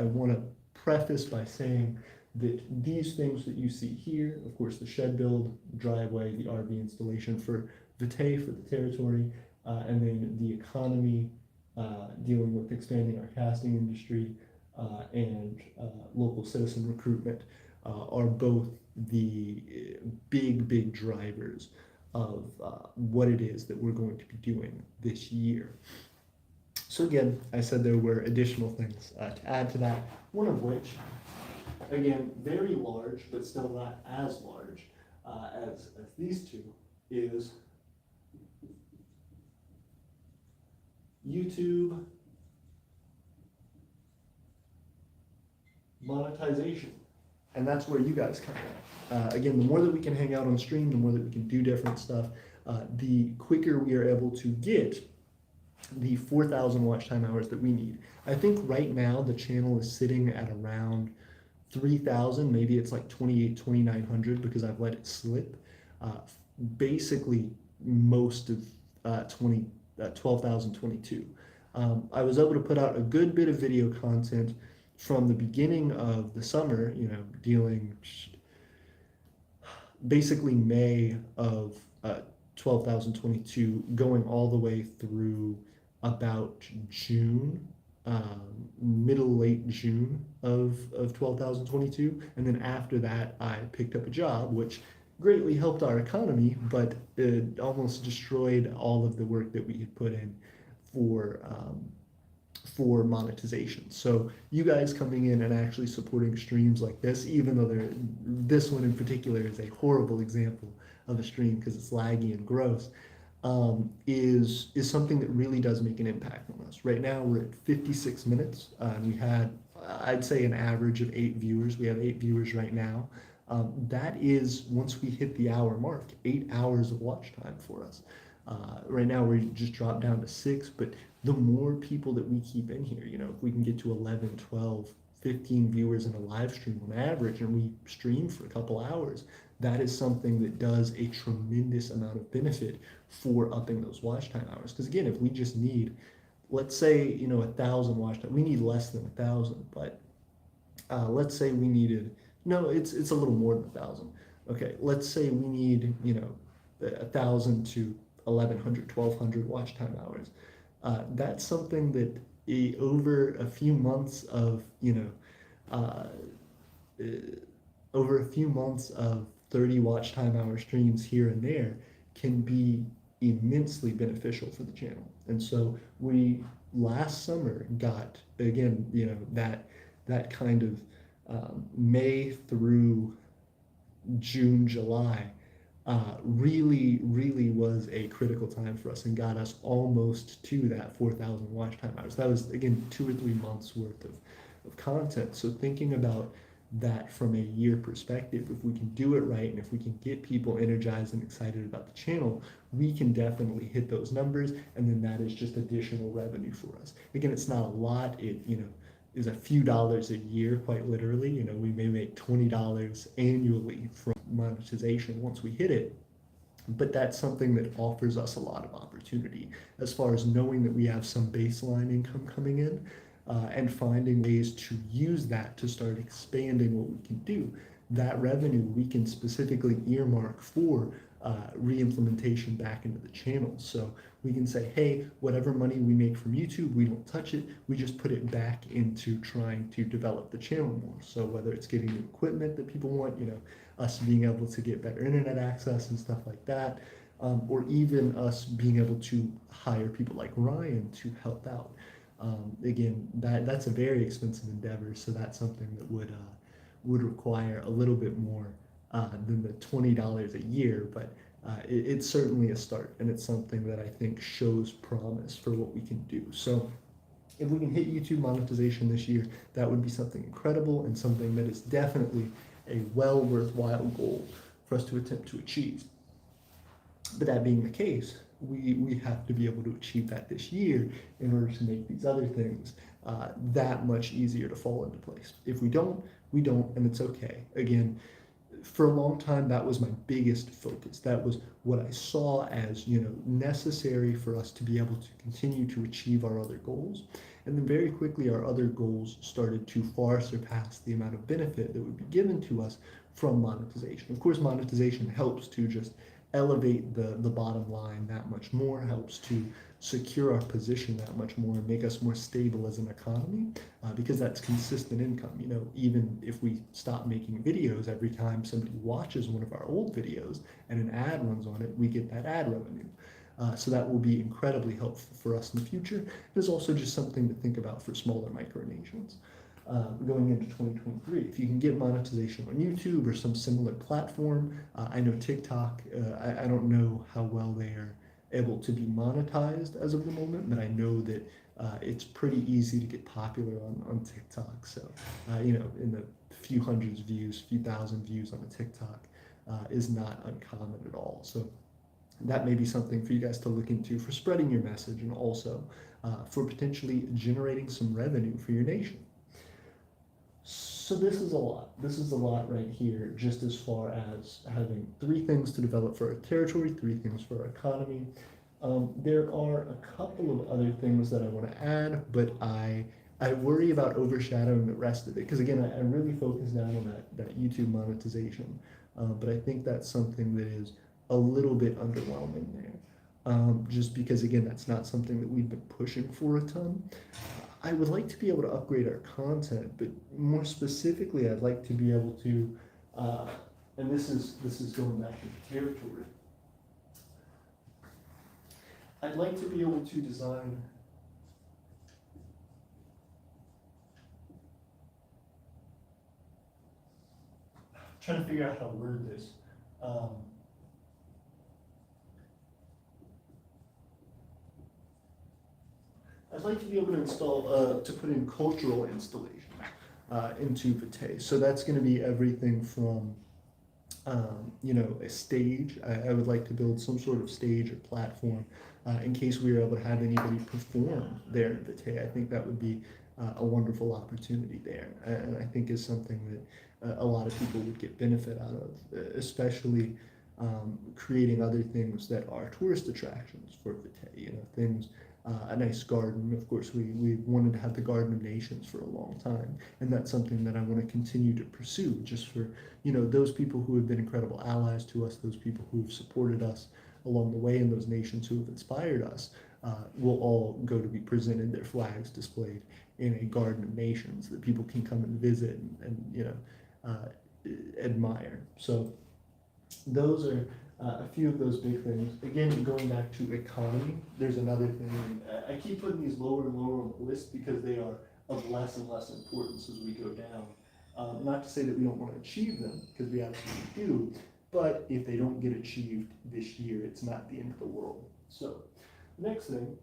want to preface by saying that these things that you see here, of course, the shed build, driveway, the RV installation for Vitae for the territory, and then the economy, dealing with expanding our casting industry, and local citizen recruitment, are both the big drivers of what it is that we're going to be doing this year. So again, I said there were additional things to add to that, one of which, again, very large, but still not as large as these two, is YouTube monetization. And that's where you guys come in. Again, the more that we can hang out on stream, the more that we can do different stuff, the quicker we are able to get the 4,000 watch time hours that we need. I think right now the channel is sitting at around 3,000, maybe it's like 2,900 because I've let it slip. Basically, most of 12,022. I was able to put out a good bit of video content from the beginning of the summer, dealing basically May of 12,022, going all the way through about June, late June of 12,022. And then after that, I picked up a job, which greatly helped our economy, but it almost destroyed all of the work that we had put in for monetization. So you guys coming in and actually supporting streams like this, even though this one in particular is a horrible example of a stream because it's laggy and gross, is something that really does make an impact on us. Right now we're at 56 minutes. We had, I'd say, an average of 8 viewers. We have 8 viewers right now. That is, once we hit the hour mark, 8 hours of watch time for us. Right now we just dropped down to 6, but the more people that we keep in here, if we can get to 11, 12, 15 viewers in a live stream on average, and we stream for a couple hours, that is something that does a tremendous amount of benefit for upping those watch time hours. Because again, if we just need, let's say, 1,000 watch time, we need less than 1,000, but let's say we needed, no, it's a little more than 1,000. Okay, let's say we need, 1,000 to 1,100, 1,200 watch time hours. That's something that over a few months of, over a few months of 30 watch time hour streams here and there can be immensely beneficial for the channel. And so we last summer got, again, that kind of May through June, July, really was a critical time for us and got us almost to that 4,000 watch time hours. That was, again, 2 or 3 months worth of content. So thinking about that from a year perspective, if we can do it right and if we can get people energized and excited about the channel, we can definitely hit those numbers, and then that is just additional revenue for us. Again, it's not a lot. It is a few dollars a year, quite literally. We may make $20 annually from monetization once we hit it, but that's something that offers us a lot of opportunity as far as knowing that we have some baseline income coming in, and finding ways to use that to start expanding what we can do. That revenue we can specifically earmark for re-implementation back into the channel. So we can say, hey, whatever money we make from YouTube, we don't touch it. We just put it back into trying to develop the channel more. So whether it's getting new equipment that people want, us being able to get better internet access and stuff like that, or even us being able to hire people like Ryan to help out. Again, that's a very expensive endeavor, so that's something that would require a little bit more than the $20 a year, but it's certainly a start, and it's something that I think shows promise for what we can do. So if we can hit YouTube monetization this year, that would be something incredible and something that is definitely a well worthwhile goal for us to attempt to achieve. But that being the case, we have to be able to achieve that this year in order to make these other things that much easier to fall into place. If we don't, we don't, and it's okay. Again, for a long time, that was my biggest focus. That was what I saw as, necessary for us to be able to continue to achieve our other goals. And then very quickly, our other goals started to far surpass the amount of benefit that would be given to us from monetization. Of course, monetization helps to just elevate the bottom line that much more, helps to secure our position that much more, and make us more stable as an economy, because that's consistent income. Even if we stop making videos, every time somebody watches one of our old videos and an ad runs on it, we get that ad revenue. So that will be incredibly helpful for us in the future. It's also just something to think about for smaller micronations. Going into 2023, if you can get monetization on YouTube or some similar platform, I know TikTok, I don't know how well they are able to be monetized as of the moment, but I know that it's pretty easy to get popular on TikTok. So, in the few hundreds of views, few thousand views on a TikTok is not uncommon at all. So that may be something for you guys to look into for spreading your message, and also for potentially generating some revenue for your nation. So this is a lot. This is a lot right here, just as far as having 3 things to develop for our territory, 3 things for our economy. There are a couple of other things that I want to add, but I worry about overshadowing the rest of it, because again, I really focus down on that YouTube monetization, but I think that's something that is a little bit underwhelming there, just because again, that's not something that we've been pushing for a ton. I would like to be able to upgrade our content, but more specifically, I'd like to be able to, and this is going back to the territory. I'd like to be able to design trying to figure out how to word this. I'd like to be able to install, to put in cultural installation into Vitae. So that's going to be everything from, a stage. I would like to build some sort of stage or platform in case we were able to have anybody perform there in Vitae. I think that would be a wonderful opportunity there, and I think is something that a lot of people would get benefit out of, especially creating other things that are tourist attractions for Vitae. Things. A nice garden. Of course, we wanted to have the Garden of Nations for a long time, and that's something that I want to continue to pursue, just for those people who have been incredible allies to us, those people who have supported us along the way, and those nations who have inspired us will all go to be presented, their flags displayed in a Garden of Nations that people can come and visit and admire. So those are a few of those big things. Again, going back to economy, there's another thing. I keep putting these lower and lower on the list because they are of less and less importance as we go down. Not to say that we don't want to achieve them, because we absolutely do, but if they don't get achieved this year, it's not the end of the world. So, next thing,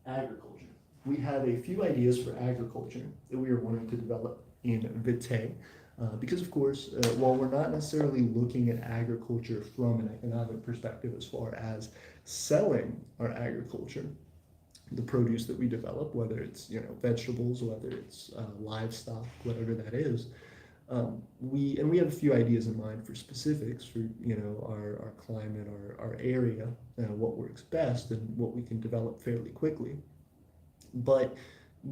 agriculture. We have a few ideas for agriculture that we are wanting to develop in Vitae, because of course, while we're not necessarily looking at agriculture from an economic perspective as far as selling our agriculture, the produce that we develop, whether it's vegetables, whether it's livestock, whatever that is, we have a few ideas in mind for specifics for our climate, our area, what works best, and what we can develop fairly quickly. But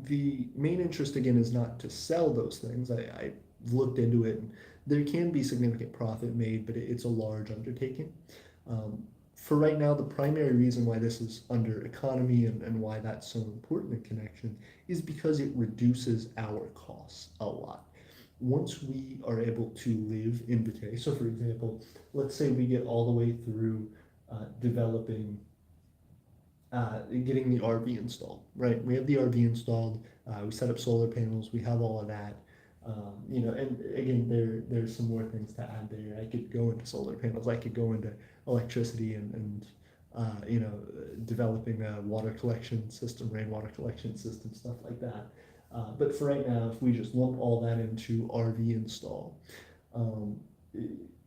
the main interest again is not to sell those things. I looked into it, and there can be significant profit made, but it's a large undertaking. For right now, the primary reason why this is under economy and why that's so important in connection is because it reduces our costs a lot. Once we are able to live in Vitae, so for example, let's say we get all the way through developing getting the RV installed, right? We have the RV installed, we set up solar panels, we have all of that. And again, there's some more things to add there. I could go into solar panels, I could go into electricity and developing a water collection system, rainwater collection system, stuff like that. But for right now, if we just lump all that into RV install,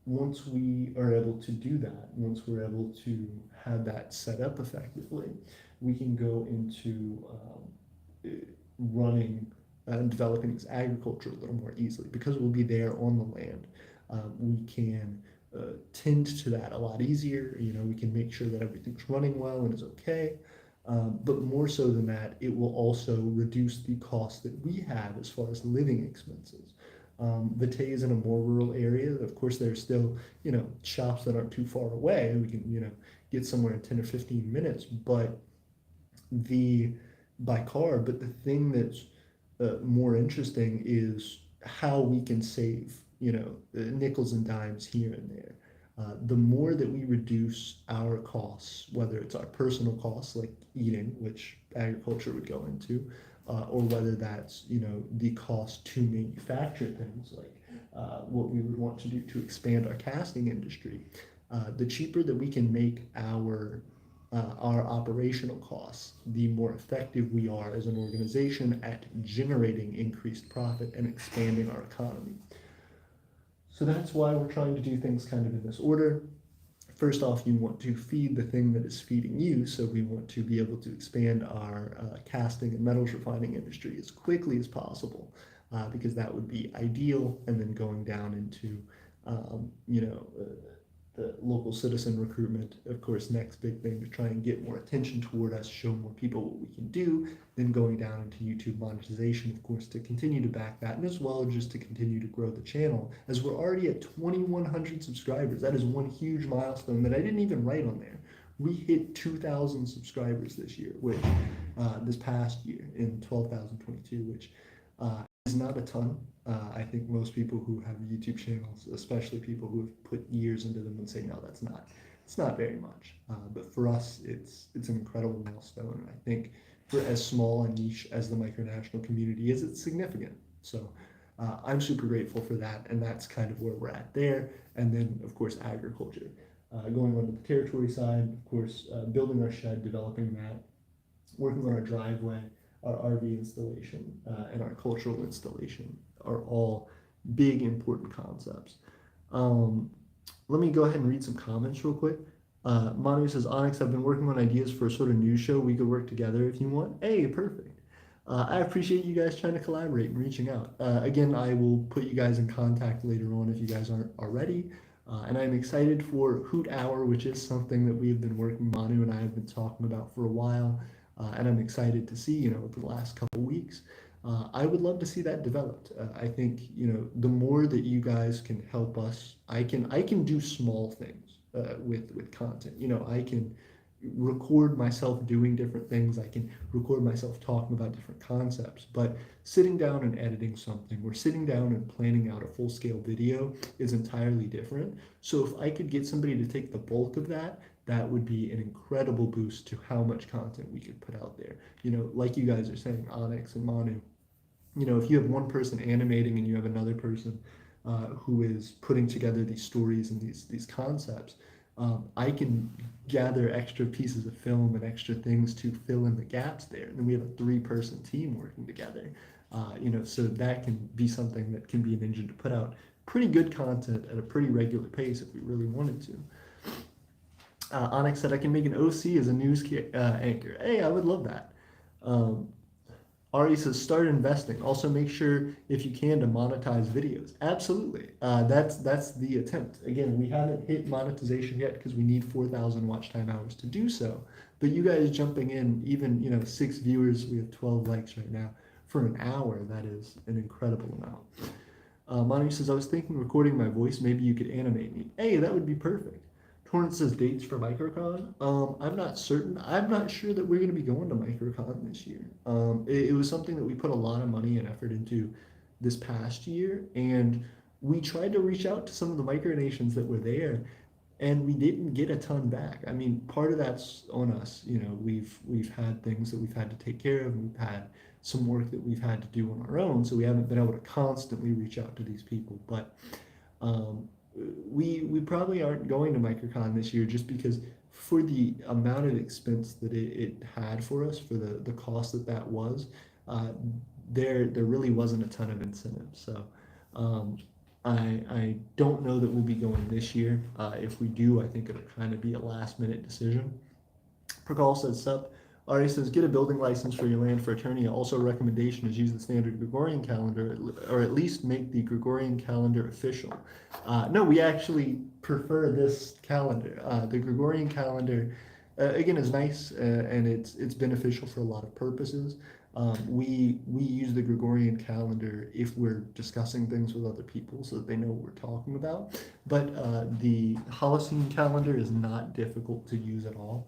once we are able to do that, once we're able to have that set up effectively, we can go into running developing this agriculture a little more easily because we'll be there on the land. We can tend to that a lot easier. We can make sure that everything's running well and is okay. But more so than that, it will also reduce the cost that we have as far as living expenses. Vitae is in a more rural area. Of course, there's still, shops that aren't too far away. We can, get somewhere in 10 or 15 minutes, but the by car. But the thing that's more interesting is how we can save, nickels and dimes here and there. The more that we reduce our costs, whether it's our personal costs like eating, which agriculture would go into, or whether that's the cost to manufacture things like what we would want to do to expand our casting industry, the cheaper that we can make our operational costs, the more effective we are as an organization at generating increased profit and expanding our economy. So that's why we're trying to do things kind of in this order. First off, you want to feed the thing that is feeding you. So we want to be able to expand our casting and metals refining industry as quickly as possible, because that would be ideal. And then going down into, the local citizen recruitment, of course, next big thing to try and get more attention toward us, show more people what we can do, then going down into YouTube monetization, of course, to continue to back that, and as well just to continue to grow the channel, as we're already at 2,100 subscribers. That is one huge milestone that I didn't even write on there. We hit 2,000 subscribers this year, which this past year in 12,022, which is not a ton. I think most people who have YouTube channels, especially people who have put years into them, would say, no, it's not very much. But for us, it's an incredible milestone. I think for as small and niche as the micronational community is, it's significant. So I'm super grateful for that, and that's kind of where we're at there. And then, of course, agriculture. Going on to the territory side, of course, building our shed, developing that, working on our driveway, our RV installation, and our cultural installation are all big, important concepts. Let me go ahead and read some comments real quick. Manu says, Onyx, I've been working on ideas for a sort of news show. We could work together if you want. Hey, perfect. I appreciate you guys trying to collaborate and reaching out. Again, I will put you guys in contact later on if you guys aren't already. And I'm excited for Hoot Hour, which is something that we've been working, Manu and I have been talking about for a while. And I'm excited to see, over the last couple of weeks. I would love to see that developed. I think, the more that you guys can help us, I can do small things with content. I can record myself doing different things. I can record myself talking about different concepts. But sitting down and editing something, or sitting down and planning out a full-scale video is entirely different. So if I could get somebody to take the bulk of that, that would be an incredible boost to how much content we could put out there. Like you guys are saying, Onyx and Manu, if you have one person animating and you have another person who is putting together these stories and these concepts, I can gather extra pieces of film and extra things to fill in the gaps there. And then we have a 3-person team working together. So that can be something that can be an engine to put out pretty good content at a pretty regular pace if we really wanted to. Onyx said, I can make an OC as a news anchor. Hey, I would love that. Ari says, start investing. Also, make sure, if you can, to monetize videos. Absolutely. That's the attempt. Again, we haven't hit monetization yet because we need 4,000 watch time hours to do so. But you guys jumping in, even 6 viewers, we have 12 likes right now, for an hour, that is an incredible amount. Manu says, I was thinking recording my voice, maybe you could animate me. Hey, that would be perfect. Torrance says dates for Microcon. I'm not certain. I'm not sure that we're going to be going to Microcon this year. It was something that we put a lot of money and effort into this past year, and we tried to reach out to some of the Micronations that were there, and we didn't get a ton back. I mean, part of that's on us. We've had things that we've had to take care of, and we've had some work that we've had to do on our own, so we haven't been able to constantly reach out to these people. But we probably aren't going to Microcon this year just because for the amount of expense that it had for us, for the cost that was, there really wasn't a ton of incentive. So I don't know that we'll be going this year. If we do, I think it'll kind of be a last minute decision. Prakal says, sup, Ari says, get a building license for your land for Aeternia. Also, a recommendation is use the standard Gregorian calendar, or at least make the Gregorian calendar official. No, we actually prefer this calendar. The Gregorian calendar, again, is nice and it's beneficial for a lot of purposes. We use the Gregorian calendar if we're discussing things with other people so that they know what we're talking about. But the Holocene calendar is not difficult to use at all.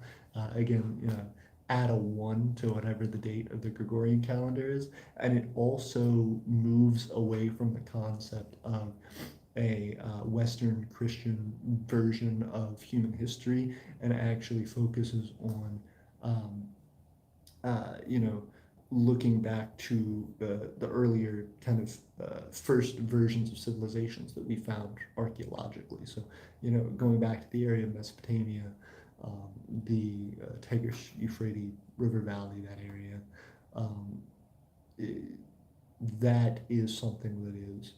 Again, add a 1 to whatever the date of the Gregorian calendar is, and it also moves away from the concept of a Western Christian version of human history and actually focuses on, um, you know, looking back to the earlier kind of first versions of civilizations that we found archaeologically. So, going back to the area of Mesopotamia, the Tigris Euphrates River Valley, that area, um, that is something that is,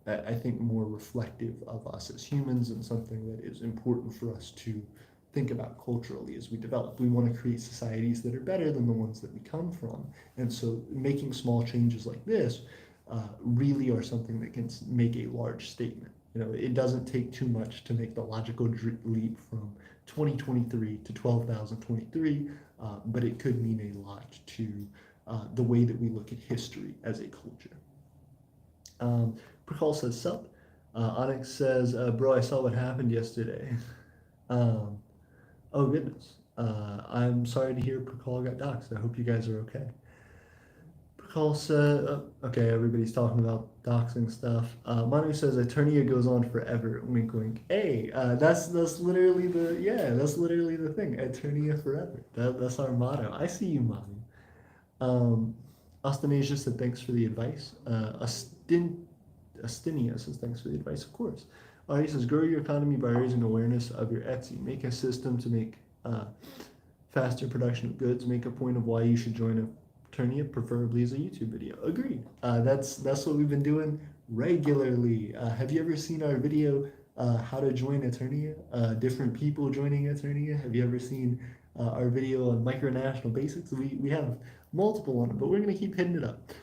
I think, more reflective of us as humans and something that is important for us to think about culturally as we develop. We want to create societies that are better than the ones that we come from. And so making small changes like this really are something that can make a large statement. It doesn't take too much to make the logical leap from 2023 to 12,023, but it could mean a lot to the way that we look at history as a culture. Prakal says, sup. Onyx says, bro, I saw what happened yesterday. Oh, goodness. I'm sorry to hear Prakal got doxxed. I hope you guys are okay. Prakal said, okay, everybody's talking about doxing stuff. Manu says, Aeternia goes on forever. Wink, wink. Hey, that's literally that's literally the thing. Aeternia forever. That's our motto. I see you, Manu. Ostanasia said, thanks for the advice. Astinia says, thanks for the advice, of course. He says, grow your economy by raising awareness of your Etsy. Make a system to make faster production of goods. Make a point of why you should join Aeternia, preferably as a YouTube video. Agreed. That's what we've been doing regularly. Have you ever seen our video, how to join Aeternia? Different people joining Aeternia? Have you ever seen our video on micronational basics? We have multiple on it, but we're going to keep hitting it up.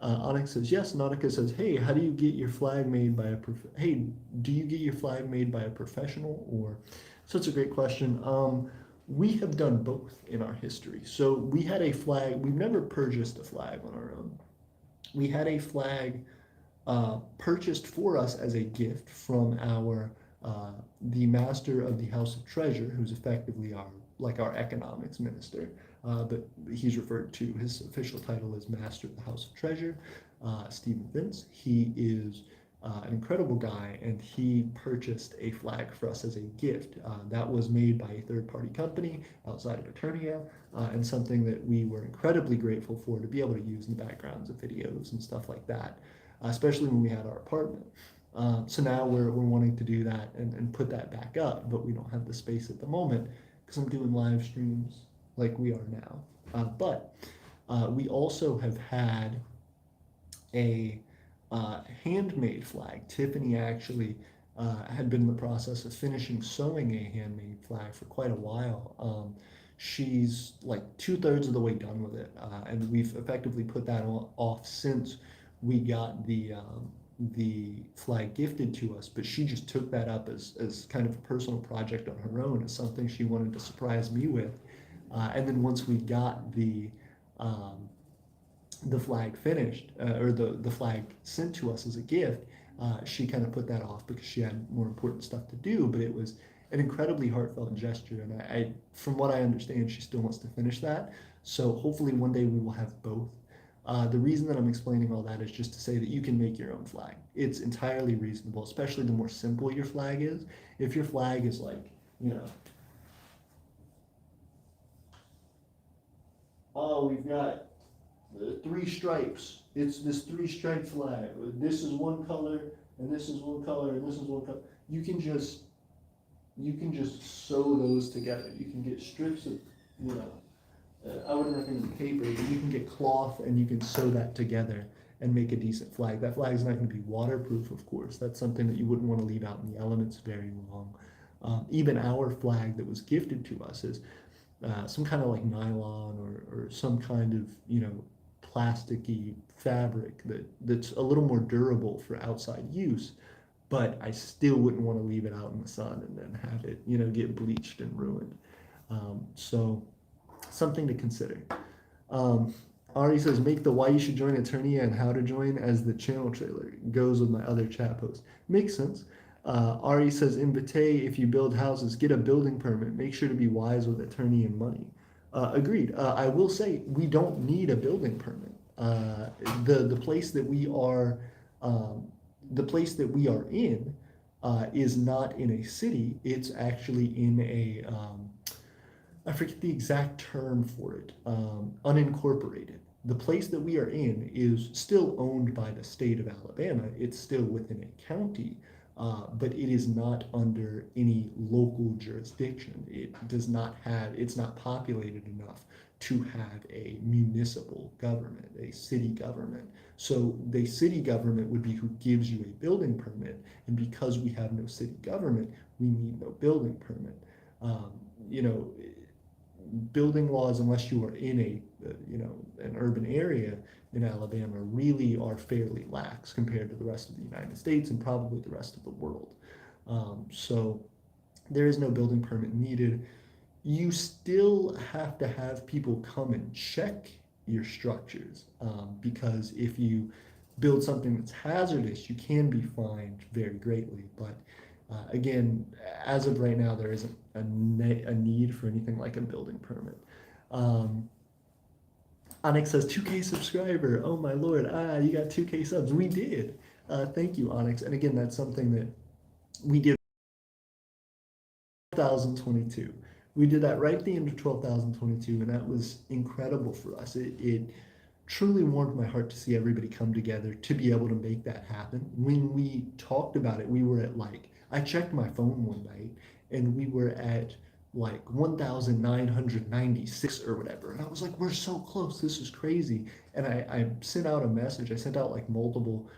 Onyx says yes. Nautica says, hey, how do you get your flag made by do you get your flag made by a professional? Or such a great question. We have done both in our history. So we had a flag. We've never purchased a flag on our own. We had a flag purchased for us as a gift from the master of the House of Treasure, who's effectively our economics minister. But he's referred to, his official title is Master of the House of Treasure, Stephen Vince. He is an incredible guy, and he purchased a flag for us as a gift. That was made by a third-party company outside of Aeternia, and something that we were incredibly grateful for to be able to use in the backgrounds of videos and stuff like that, especially when we had our apartment. So now we're wanting to do that and put that back up, but we don't have the space at the moment because I'm doing live streams like we are now. But we also have had a handmade flag. Tiffany actually had been in the process of finishing sewing a handmade flag for quite a while. She's like 2/3 of the way done with it, and we've effectively put that off since we got the flag gifted to us. But she just took that up as kind of a personal project on her own, as something she wanted to surprise me with. And then once we got the flag finished, or the flag sent to us as a gift, she kind of put that off because she had more important stuff to do. But it was an incredibly heartfelt gesture, and I from what I understand, she still wants to finish that. So hopefully one day we will have both. The reason that I'm explaining all that is just to say that you can make your own flag. It's entirely reasonable, especially the more simple your flag is. If your flag is like, oh, we've got 3 stripes. It's this 3-stripe flag. This is one color, and this is one color, and this is one color. You can just sew those together. You can get strips of, I wouldn't recommend paper, but you can get cloth and you can sew that together and make a decent flag. That flag is not going to be waterproof, of course. That's something that you wouldn't want to leave out in the elements very long. Even our flag that was gifted to us is some kind of like nylon or some kind of, plasticky fabric that's a little more durable for outside use, but I still wouldn't want to leave it out in the sun and then have it, get bleached and ruined. So something to consider. Um, Ari says, make the why you should join Aeternia and how to join as the channel trailer. Goes with my other chat post. Makes sense. Ari says, in Vitae, if you build houses, get a building permit. Make sure to be wise with Aeternia and money. Agreed. I will say we don't need a building permit. The place that we are, um, the place that we are in, is not in a city. It's actually in a I forget the exact term for it, unincorporated. The place that we are in is still owned by the state of Alabama. It's still within a county, but it is not under any local jurisdiction. It does not have, it's not populated enough to have a municipal government, a city government. So the city government would be who gives you a building permit. And because we have no city government, we need no building permit. Um, you know, building laws, unless you are in an urban area in Alabama, really are fairly lax compared to the rest of the United States and probably the rest of the world. So there is no building permit needed. You still have to have people come and check your structures, because if you build something that's hazardous, you can be fined very greatly. But again, as of right now, there isn't a need for anything like a building permit. Um, Onyx says 2K subscriber. Oh my lord! You got 2K subs. We did. Thank you, Onyx. And again, that's something that we did. 2022. We did that right at the end of 2022, and that was incredible for us. It truly warmed my heart to see everybody come together to be able to make that happen. When we talked about it, we were at I checked my phone one night and we were at like 1,996 or whatever. And I was like, we're so close. This is crazy. And I sent out a message. I sent out like multiple,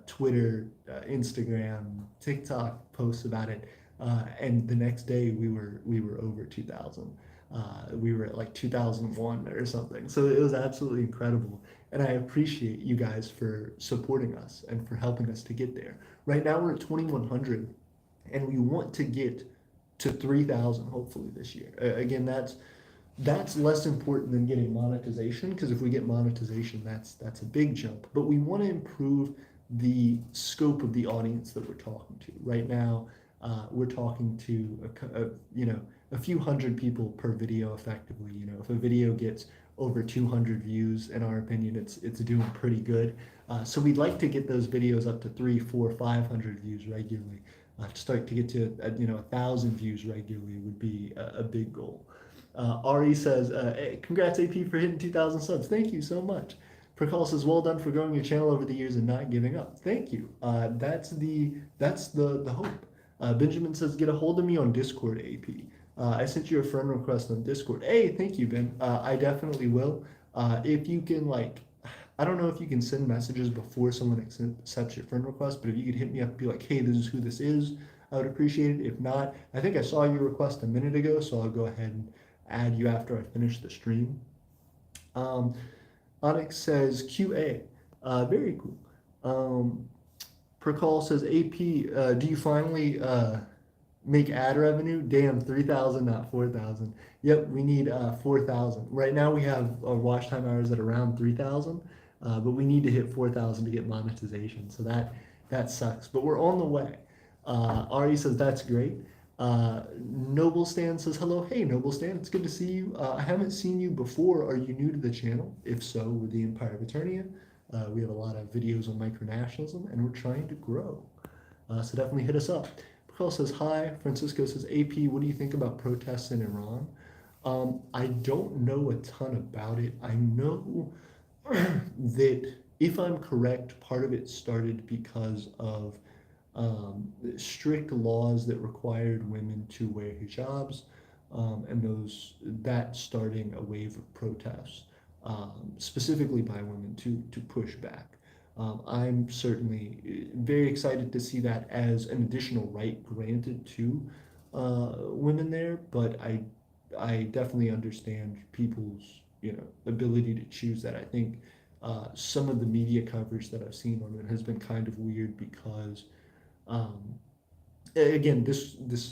Twitter, Instagram, TikTok posts about it. And the next day we were over 2,000. We were at like 2001 or something. So it was absolutely incredible. And I appreciate you guys for supporting us and for helping us to get there. Right now we're at 2,100 and we want to get to 3,000 hopefully this year. Again, that's less important than getting monetization, because if we get monetization, that's a big jump. But we want to improve the scope of the audience that we're talking to. Right now, we're talking to a few hundred people per video effectively. If a video gets over 200 views, in our opinion, it's doing pretty good. So we'd like to get those videos up to 3, 4, 500 views regularly. To start to get to 1,000 views regularly would be a big goal. Ari says, hey, congrats AP for hitting 2,000 subs. Thank you so much. Prakal says, well done for growing your channel over the years and not giving up. Thank you. That's the hope. Benjamin says, get a hold of me on Discord, AP. I sent you a friend request on Discord. Hey, thank you, Ben. I definitely will. If you can, I don't know if you can send messages before someone accepts your friend request, but if you could hit me up and be like, hey, this is who this is, I would appreciate it. If not, I think I saw your request a minute ago, so I'll go ahead and add you after I finish the stream. Onyx says QA. Very cool. Prakal says, AP, do you finally make ad revenue? Damn, 3,000, not 4,000. Yep, we need 4,000. Right now we have our watch time hours at around 3,000, but we need to hit 4,000 to get monetization. So that sucks, but we're on the way. Ari says, that's great. Noble Stan says, hello. Hey, Noble Stan, it's good to see you. I haven't seen you before. Are you new to the channel? If so, we're the Empire of Aeternia. We have a lot of videos on micronationalism, and we're trying to grow. So definitely hit us up. Carl says, hi. Francisco says, AP, what do you think about protests in Iran? I don't know a ton about it. I know that, if I'm correct, part of it started because of strict laws that required women to wear hijabs, and that starting a wave of protests, specifically by women to push back. I'm certainly very excited to see that as an additional right granted to women there, but I definitely understand people's, ability to choose that. I think some of the media coverage that I've seen on it has been kind of weird because, um, again,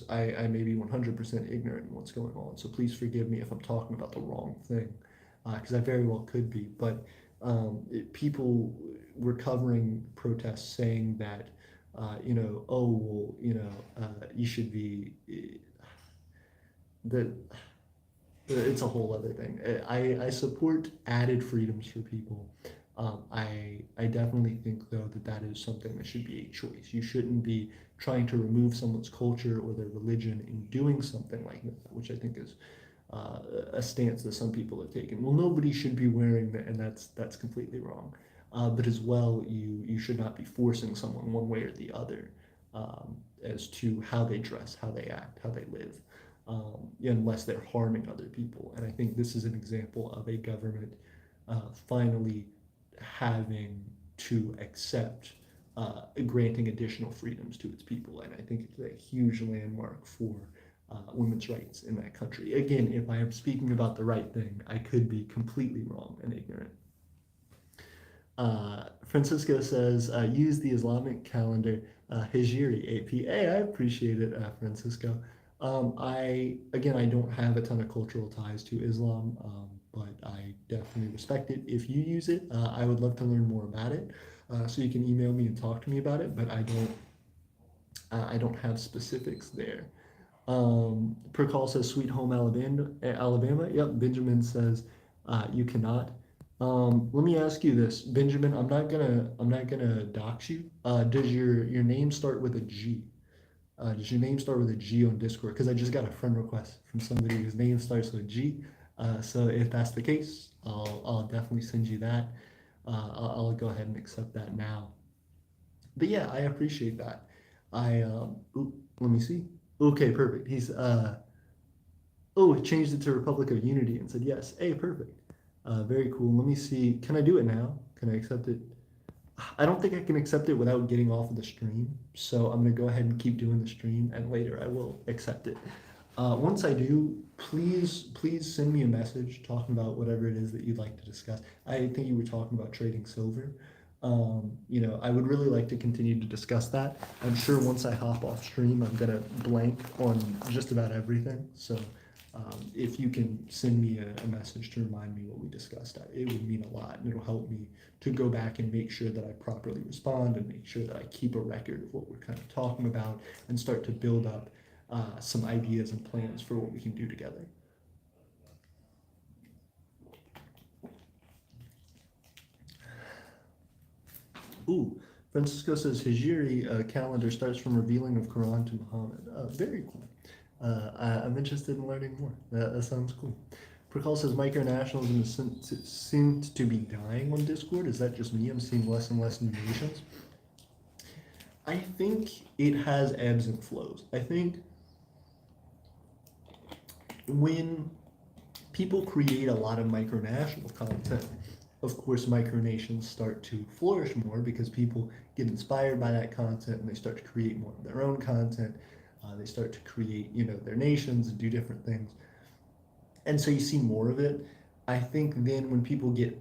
I may be 100% ignorant in what's going on, so please forgive me if I'm talking about the wrong thing, because I very well could be. But people were covering protests saying that, oh, well, you should be, that it's a whole other thing. I support added freedoms for people. I definitely think though that that is something that should be a choice. You shouldn't be trying to remove someone's culture or their religion in doing something like that, which I think is a stance that some people have taken. Well, nobody should be wearing that, and that's completely wrong. But as well, you should not be forcing someone one way or the other as to how they dress, how they act, how they live, unless they're harming other people. And I think this is an example of a government finally having to accept granting additional freedoms to its people. And I think it's a huge landmark for women's rights in that country. Again, if I am speaking about the right thing, I could be completely wrong and ignorant. Francisco says, use the Islamic calendar, Hijri, AP. Hey, I appreciate it, Francisco. I don't have a ton of cultural ties to Islam, but I definitely respect it. If you use it, I would love to learn more about it. So you can email me and talk to me about it, but I don't have specifics there. Percall says Sweet Home Alabama. Alabama. Yep. Benjamin says you cannot. Let me ask you this, Benjamin. I'm not gonna dox you. Does your name start with a G? Does your name start with a G on Discord? Because I just got a friend request from somebody whose name starts with a G. So if that's the case, I'll definitely send you that. I'll go ahead and accept that now. But yeah, I appreciate that. Let me see. Okay, perfect. He's he changed it to Republic of Unity and said yes. Hey, perfect. Very cool. Let me see. Can I do it now? Can I accept it? I don't think I can accept it without getting off of the stream. So I'm gonna go ahead and keep doing the stream, and later I will accept it. Once I do, please send me a message talking about whatever it is that you'd like to discuss. I think you were talking about trading silver. I would really like to continue to discuss that. I'm sure once I hop off stream, I'm gonna blank on just about everything. So if you can send me a message to remind me what we discussed, it would mean a lot, and it'll help me to go back and make sure that I properly respond and make sure that I keep a record of what we're kind of talking about and start to build up some ideas and plans for what we can do together. Ooh, Francisco says Hijri calendar starts from revealing of Quran to Muhammad. Very cool. I'm interested in learning more. That sounds cool. Prakal says micronationalism seemed to be dying on Discord. Is that just me? I'm seeing less and less new nations. I think it has ebbs and flows. I think when people create a lot of micronational content, of course, micronations start to flourish more because people get inspired by that content and they start to create more of their own content. They start to create, their nations and do different things. And so you see more of it. I think then when people get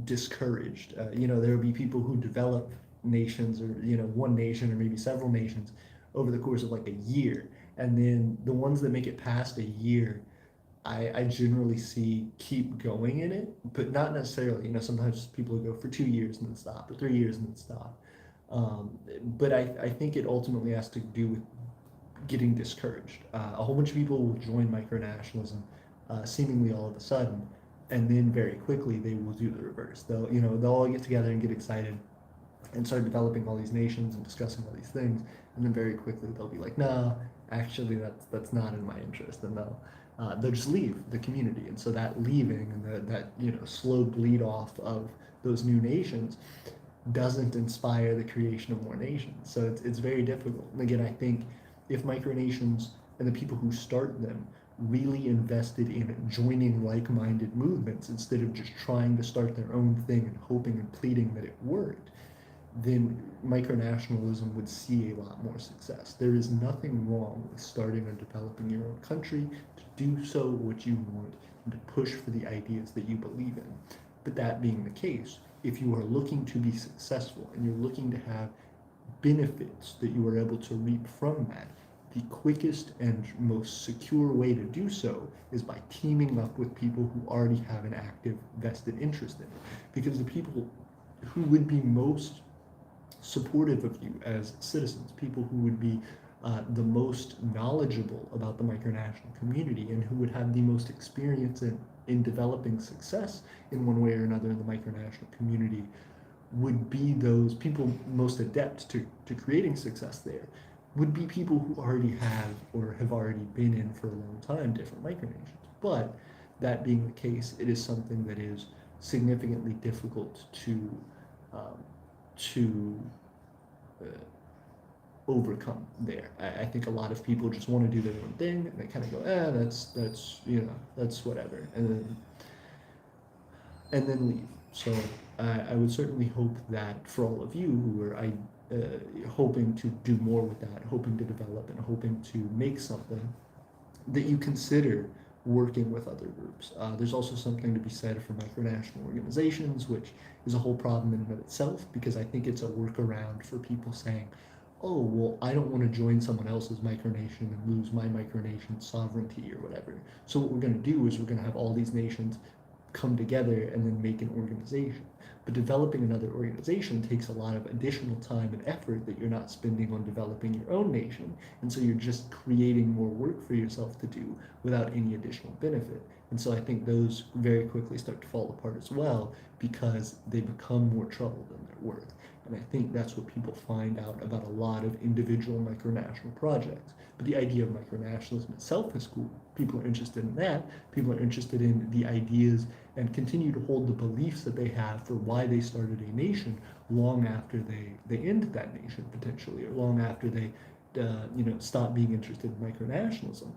discouraged, there will be people who develop nations or, one nation or maybe several nations over the course of like a year. And then the ones that make it past a year, I generally see keep going in it, but not necessarily. Sometimes people go for 2 years and then stop, or 3 years and then stop. But I think it ultimately has to do with getting discouraged. A whole bunch of people will join micronationalism seemingly all of a sudden, and then very quickly they will do the reverse. They'll all get together and get excited and start developing all these nations and discussing all these things, and then very quickly they'll be like, "No, actually, that's not in my interest," and they'll just leave the community. And so that leaving and that slow bleed off of those new nations doesn't inspire the creation of more nations. So it's very difficult. And again, I think if micronations and the people who start them really invested in joining like-minded movements instead of just trying to start their own thing and hoping and pleading that it worked, then micronationalism would see a lot more success. There is nothing wrong with starting or developing your own country to do so what you want and to push for the ideas that you believe in. But that being the case, if you are looking to be successful and you're looking to have benefits that you are able to reap from that, the quickest and most secure way to do so is by teaming up with people who already have an active vested interest in it. Because the people who would be most supportive of you as citizens, people who would be the most knowledgeable about the micronational community and who would have the most experience in developing success in one way or another in the micronational community would be those people most adept to creating success there, would be people who already have or have already been in for a long time different micronations. But that being the case, it is something that is significantly difficult um, to uh, overcome there. I think a lot of people just want to do their own thing and they kind of go, that's that's whatever, and then leave. So I would certainly hope that for all of you who are hoping to do more with that, hoping to develop and hoping to make something, that you consider working with other groups. There's also something to be said for micronational organizations, which is a whole problem in and of itself, because I think it's a workaround for people saying, oh, well, I don't want to join someone else's micronation and lose my micronation sovereignty or whatever. So what we're going to do is we're going to have all these nations come together and then make an organization. But developing another organization takes a lot of additional time and effort that you're not spending on developing your own nation. And so you're just creating more work for yourself to do without any additional benefit. And so I think those very quickly start to fall apart as well because they become more trouble than they're worth. And I think that's what people find out about a lot of individual micronational projects. But the idea of micronationalism itself is cool. People are interested in that. People are interested in the ideas and continue to hold the beliefs that they have for why they started a nation long after they end that nation potentially, or long after they stop being interested in micronationalism.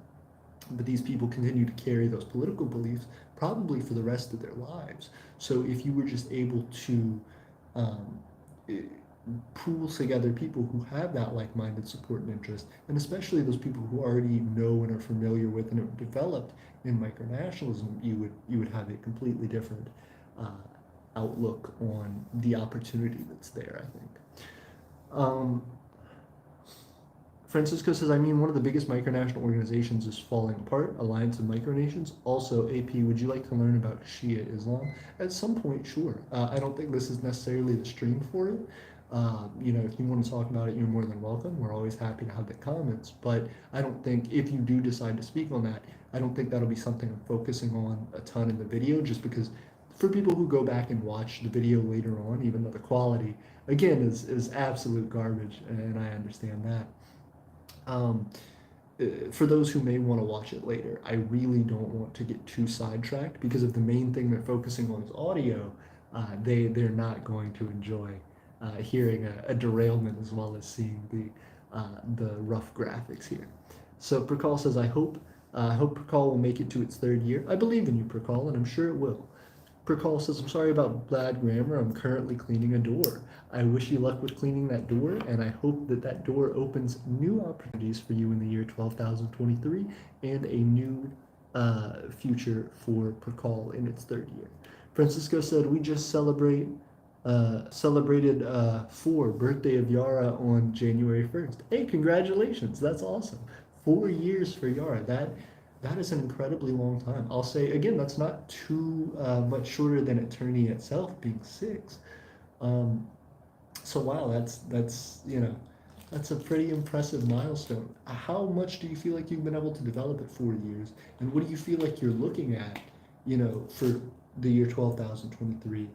But these people continue to carry those political beliefs probably for the rest of their lives. So if you were just able to um, pools together people who have that like-minded support and interest, and especially those people who already know and are familiar with and have developed in micronationalism, you would have a completely different uh, outlook on the opportunity that's there, I think. Um, Francisco says, I mean, one of the biggest micronational organizations is falling apart, Alliance of Micronations. Also, AP, would you like to learn about Shia Islam? At some point, sure. I don't think this is necessarily the stream for it. If you want to talk about it, you're more than welcome. We're always happy to have the comments. But I don't think, if you do decide to speak on that, I don't think that'll be something I'm focusing on a ton in the video, just because for people who go back and watch the video later on, even though the quality, again, is absolute garbage, and I understand that. Um, for those who may want to watch it later, I really don't want to get too sidetracked because if the main thing they're focusing on is audio, they're not going to enjoy hearing a derailment as well as seeing the rough graphics here. So Prakal says, I hope Prakal will make it to its third year. I believe in you, Prakal, and I'm sure it will. Prakal says, I'm sorry about bad grammar. I'm currently cleaning a door. I wish you luck with cleaning that door, and I hope that that door opens new opportunities for you in the year 12,023 and a new future for Prakal in its third year. Francisco said, we just celebrated 4 birthday of Yara on January 1st. Hey, congratulations. That's awesome. 4 years for Yara. That is an incredibly long time. I'll say again, that's not too much shorter than Aeternia itself being 6. So wow, that's a pretty impressive milestone. How much do you feel like you've been able to develop at 4 years, and what do you feel like you're looking at, for the year 12,023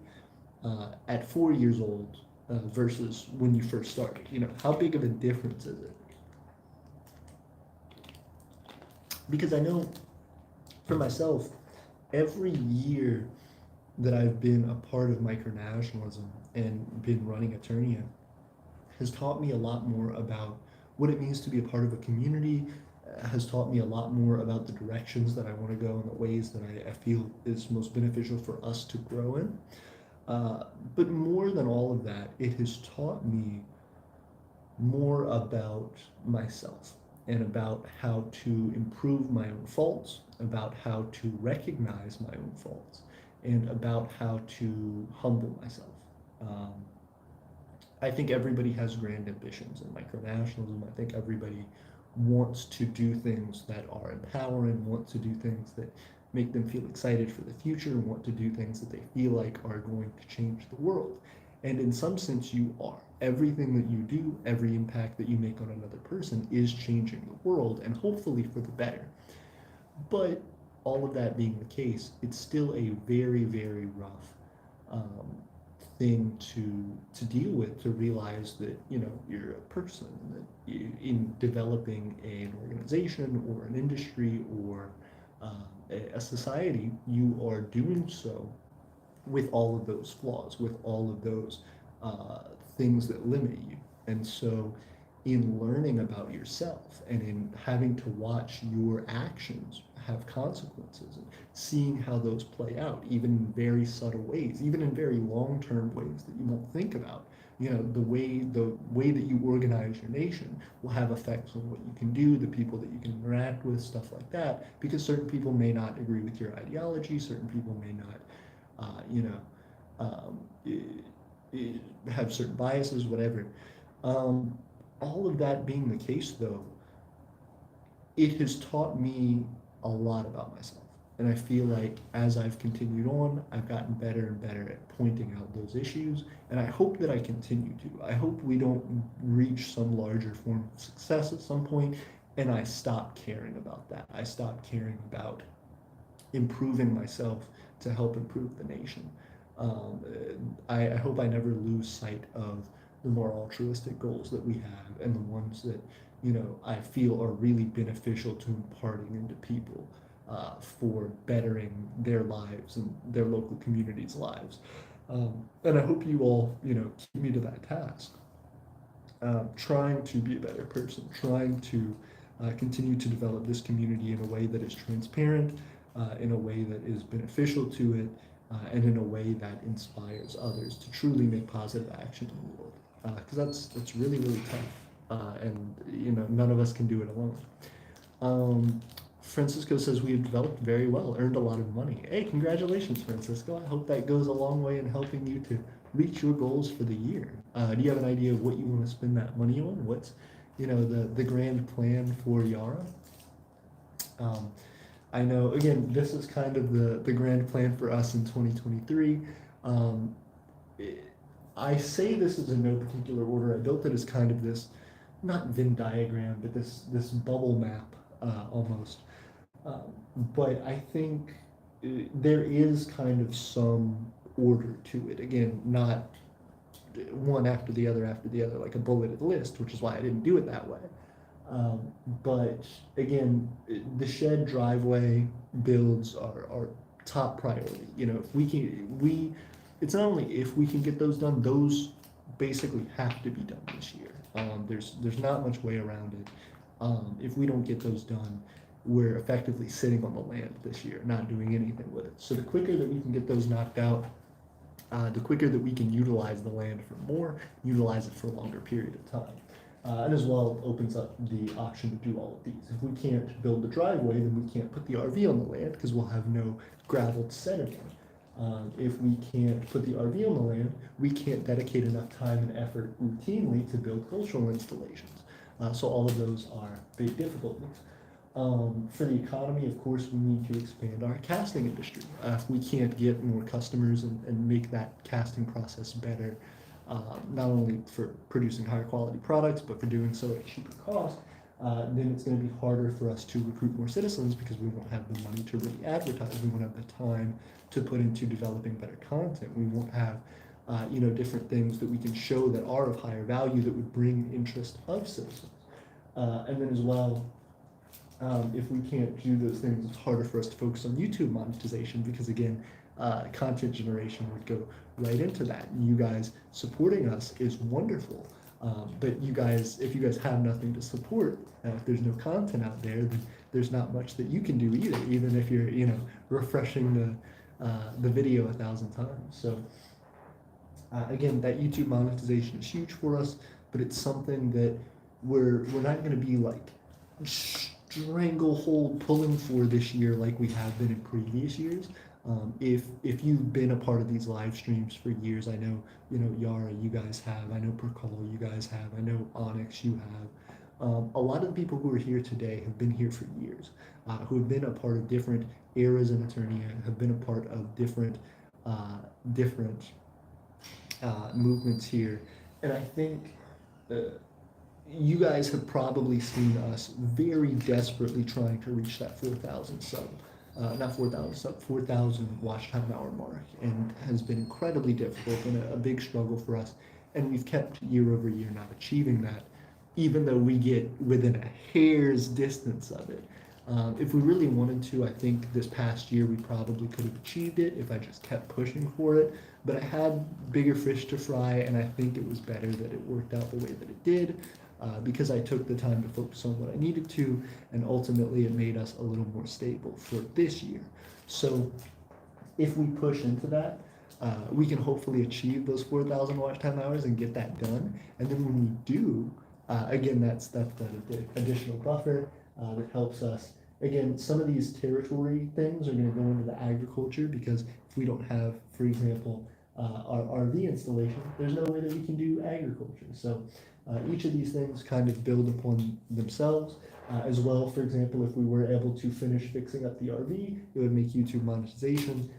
at 4 years old versus when you first started? How big of a difference is it? Because I know for myself, every year that I've been a part of micronationalism and been running Aeternia has taught me a lot more about what it means to be a part of a community, has taught me a lot more about the directions that I want to go and the ways that I feel is most beneficial for us to grow in. But more than all of that, it has taught me more about myself and about how to improve my own faults, about how to recognize my own faults, and about how to humble myself. Um, I think everybody has grand ambitions in micronationalism. I think everybody wants to do things that are empowering, wants to do things that make them feel excited for the future, want to do things that they feel like are going to change the world. And in some sense, you are. Everything that you do, every impact that you make on another person is changing the world, and hopefully for the better. But all of that being the case, it's still a very, very rough um, thing to deal with, to realize that you're a person, that in developing an organization or an industry or a society, you are doing so with all of those flaws, with all of those uh, things that limit you. And so, in learning about yourself and in having to watch your actions have consequences and seeing how those play out, even in very subtle ways, even in very long-term ways that you won't think about. The way that you organize your nation will have effects on what you can do, the people that you can interact with, stuff like that, because certain people may not agree with your ideology, certain people may not uh, you know, um, have certain biases, whatever. Um, all of that being the case, though, it has taught me a lot about myself. And I feel like as I've continued on, I've gotten better and better at pointing out those issues. And I hope that I continue to. I hope we don't reach some larger form of success at some point and I stop caring about that. I stop caring about improving myself to help improve the nation. Um, I hope I never lose sight of the more altruistic goals that we have and the ones that I feel are really beneficial to imparting into people for bettering their lives and their local communities' lives. And I hope you all keep me to that task. Trying to be a better person, trying to continue to develop this community in a way that is transparent, in a way that is beneficial to it, and in a way that inspires others to truly make positive action in the world. Because that's really really tough, and none of us can do it alone. Um, Francisco says we have developed very well, earned a lot of money. Hey, congratulations, Francisco. I hope that goes a long way in helping you to reach your goals for the year. Do you have an idea of what you want to spend that money on? What's, the grand plan for Yara? Um, I know, again, this is kind of the grand plan for us in 2023. Um, it, I say this is in no particular order. I built it as kind of this, not Venn diagram, but this bubble map almost. Um, but I think there is kind of some order to it. Again, not one after the other, like a bulleted list, which is why I didn't do it that way. But again, the shed driveway builds are top priority. If it's not only if we can get those done, those basically have to be done this year. There's not much way around it. If we don't get those done, we're effectively sitting on the land this year, not doing anything with it. So the quicker that we can get those knocked out, the quicker that we can utilize the land for more, utilize it for a longer period of time. And as well opens up the option to do all of these. If we can't build the driveway, then we can't put the RV on the land because we'll have no gravel to set it on. If we can't put the RV on the land, we can't dedicate enough time and effort routinely to build cultural installations. So all of those are big difficulties. For the economy, of course, we need to expand our casting industry. If we can't get more customers and make that casting process better, not only for producing higher quality products, but for doing so at a cheaper cost, then it's going to be harder for us to recruit more citizens because we won't have the money to really advertise. We won't have the time to put into developing better content. We won't have different things that we can show that are of higher value that would bring interest of citizens. And then as well, if we can't do those things, it's harder for us to focus on YouTube monetization because again, content generation would go right into that. And you guys supporting us is wonderful. But if you guys have nothing to support, if there's no content out there, then there's not much that you can do either, even if you're, refreshing the video 1,000 times. So Again, that YouTube monetization is huge for us, but it's something that we're not going to be like stranglehold pulling for this year like we have been in previous years. If you've been a part of these live streams for years, I know Yara, you guys have. I know Percol, you guys have. I know Onyx, you have. A lot of the people who are here today have been here for years, who have been a part of different eras in Eternia, have been a part of uh, different movements here, and I think uh, you guys have probably seen us very desperately trying to reach that 4,000 sub, not 4,000 sub, 4,000 watch time hour mark, and has been incredibly difficult and a big struggle for us. And we've kept year over year not achieving that, even though we get within a hair's distance of it. If we really wanted to, I think this past year we probably could have achieved it if I just kept pushing for it. But I had bigger fish to fry, and I think it was better that it worked out the way that it did, because I took the time to focus on what I needed to, and ultimately it made us a little more stable for this year. So if we push into that, we can hopefully achieve those 4,000 watch time hours and get that done. And then when we do, again, that's that additional buffer that helps us. Again, some of these territory things are going to go into the agriculture, because if we don't have, for example, our RV installation, there's no way that we can do agriculture. So each of these things kind of build upon themselves. As well, for example, if we were able to finish fixing up the RV, it would make YouTube monetization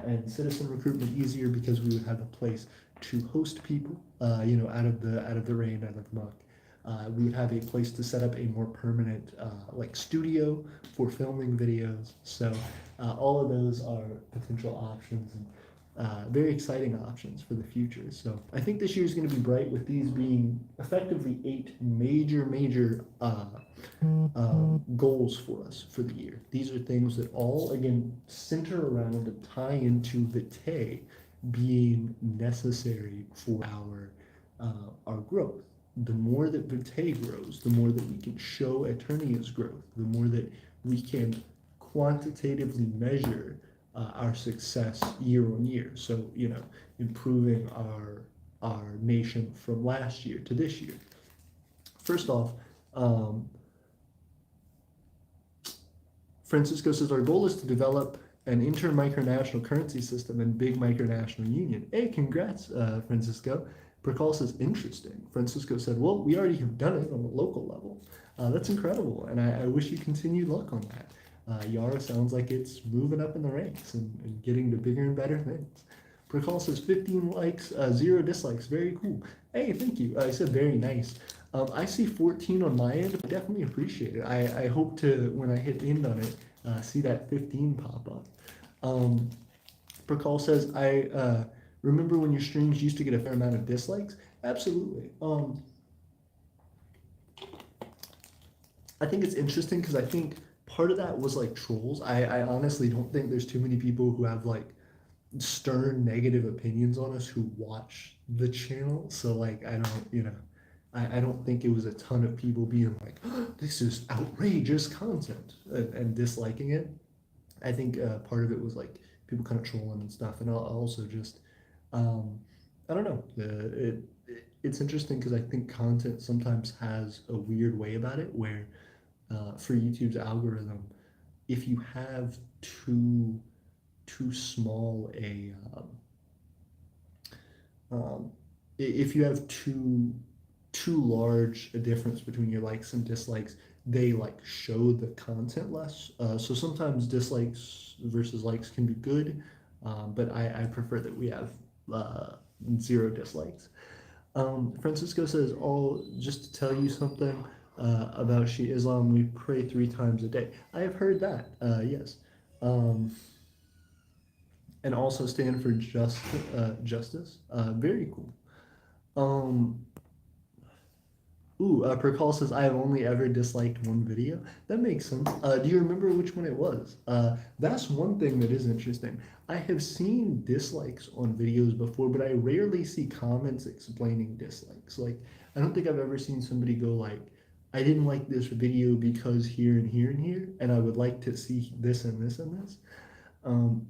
and citizen recruitment easier, because we would have a place to host people, out of the rain, out of the muck. We would have a place to set up a more permanent like studio for filming videos. So all of those are potential options, and very exciting options for the future. So I think this year is going to be bright, with these being effectively 8 major goals for us for the year. These are things that all, again, center around and tie into Vitae being necessary for our growth. The more that Vitae grows, the more that we can show Eternia's growth, the more that we can quantitatively measure our success year on year. So, improving our nation from last year to this year. First off, Francisco says our goal is to develop an inter-micronational currency system and big micronational union. Hey, congrats, Francisco. Percal says, interesting. Francisco said, well, we already have done it on the local level. That's incredible, and I wish you continued luck on that. Yara sounds like it's moving up in the ranks and getting to bigger and better things. Percal says, 15 likes, 0 dislikes. Very cool. Hey, thank you. I said very nice. I see 14 on my end. I definitely appreciate it. I hope to, when I hit end on it, see that 15 pop up. Percal says, I remember when your streams used to get a fair amount of dislikes? Absolutely. I think it's interesting, because I think part of that was like trolls. I honestly don't think there's too many people who have like stern negative opinions on us who watch the channel. So like, I don't, I don't think it was a ton of people being like, oh, this is outrageous content, and disliking it. I think part of it was like people kind of trolling and stuff, and I'll also just, I don't know. It's interesting, because I think content sometimes has a weird way about it, where for YouTube's algorithm, if you have too small a if you have too large a difference between your likes and dislikes, they like show the content less. So sometimes dislikes versus likes can be good, but I prefer that we have 0 dislikes. Francisco says, just to tell you something about Shia Islam, we pray 3 times a day. I have heard that, yes. And also stand for justice. Very cool. Percal says, I have only ever disliked 1 video. That makes sense. Do you remember which one it was? That's one thing that is interesting. I have seen dislikes on videos before, but I rarely see comments explaining dislikes. Like, I don't think I've ever seen somebody go like, I didn't like this video because here and here and here, and I would like to see this and this and this.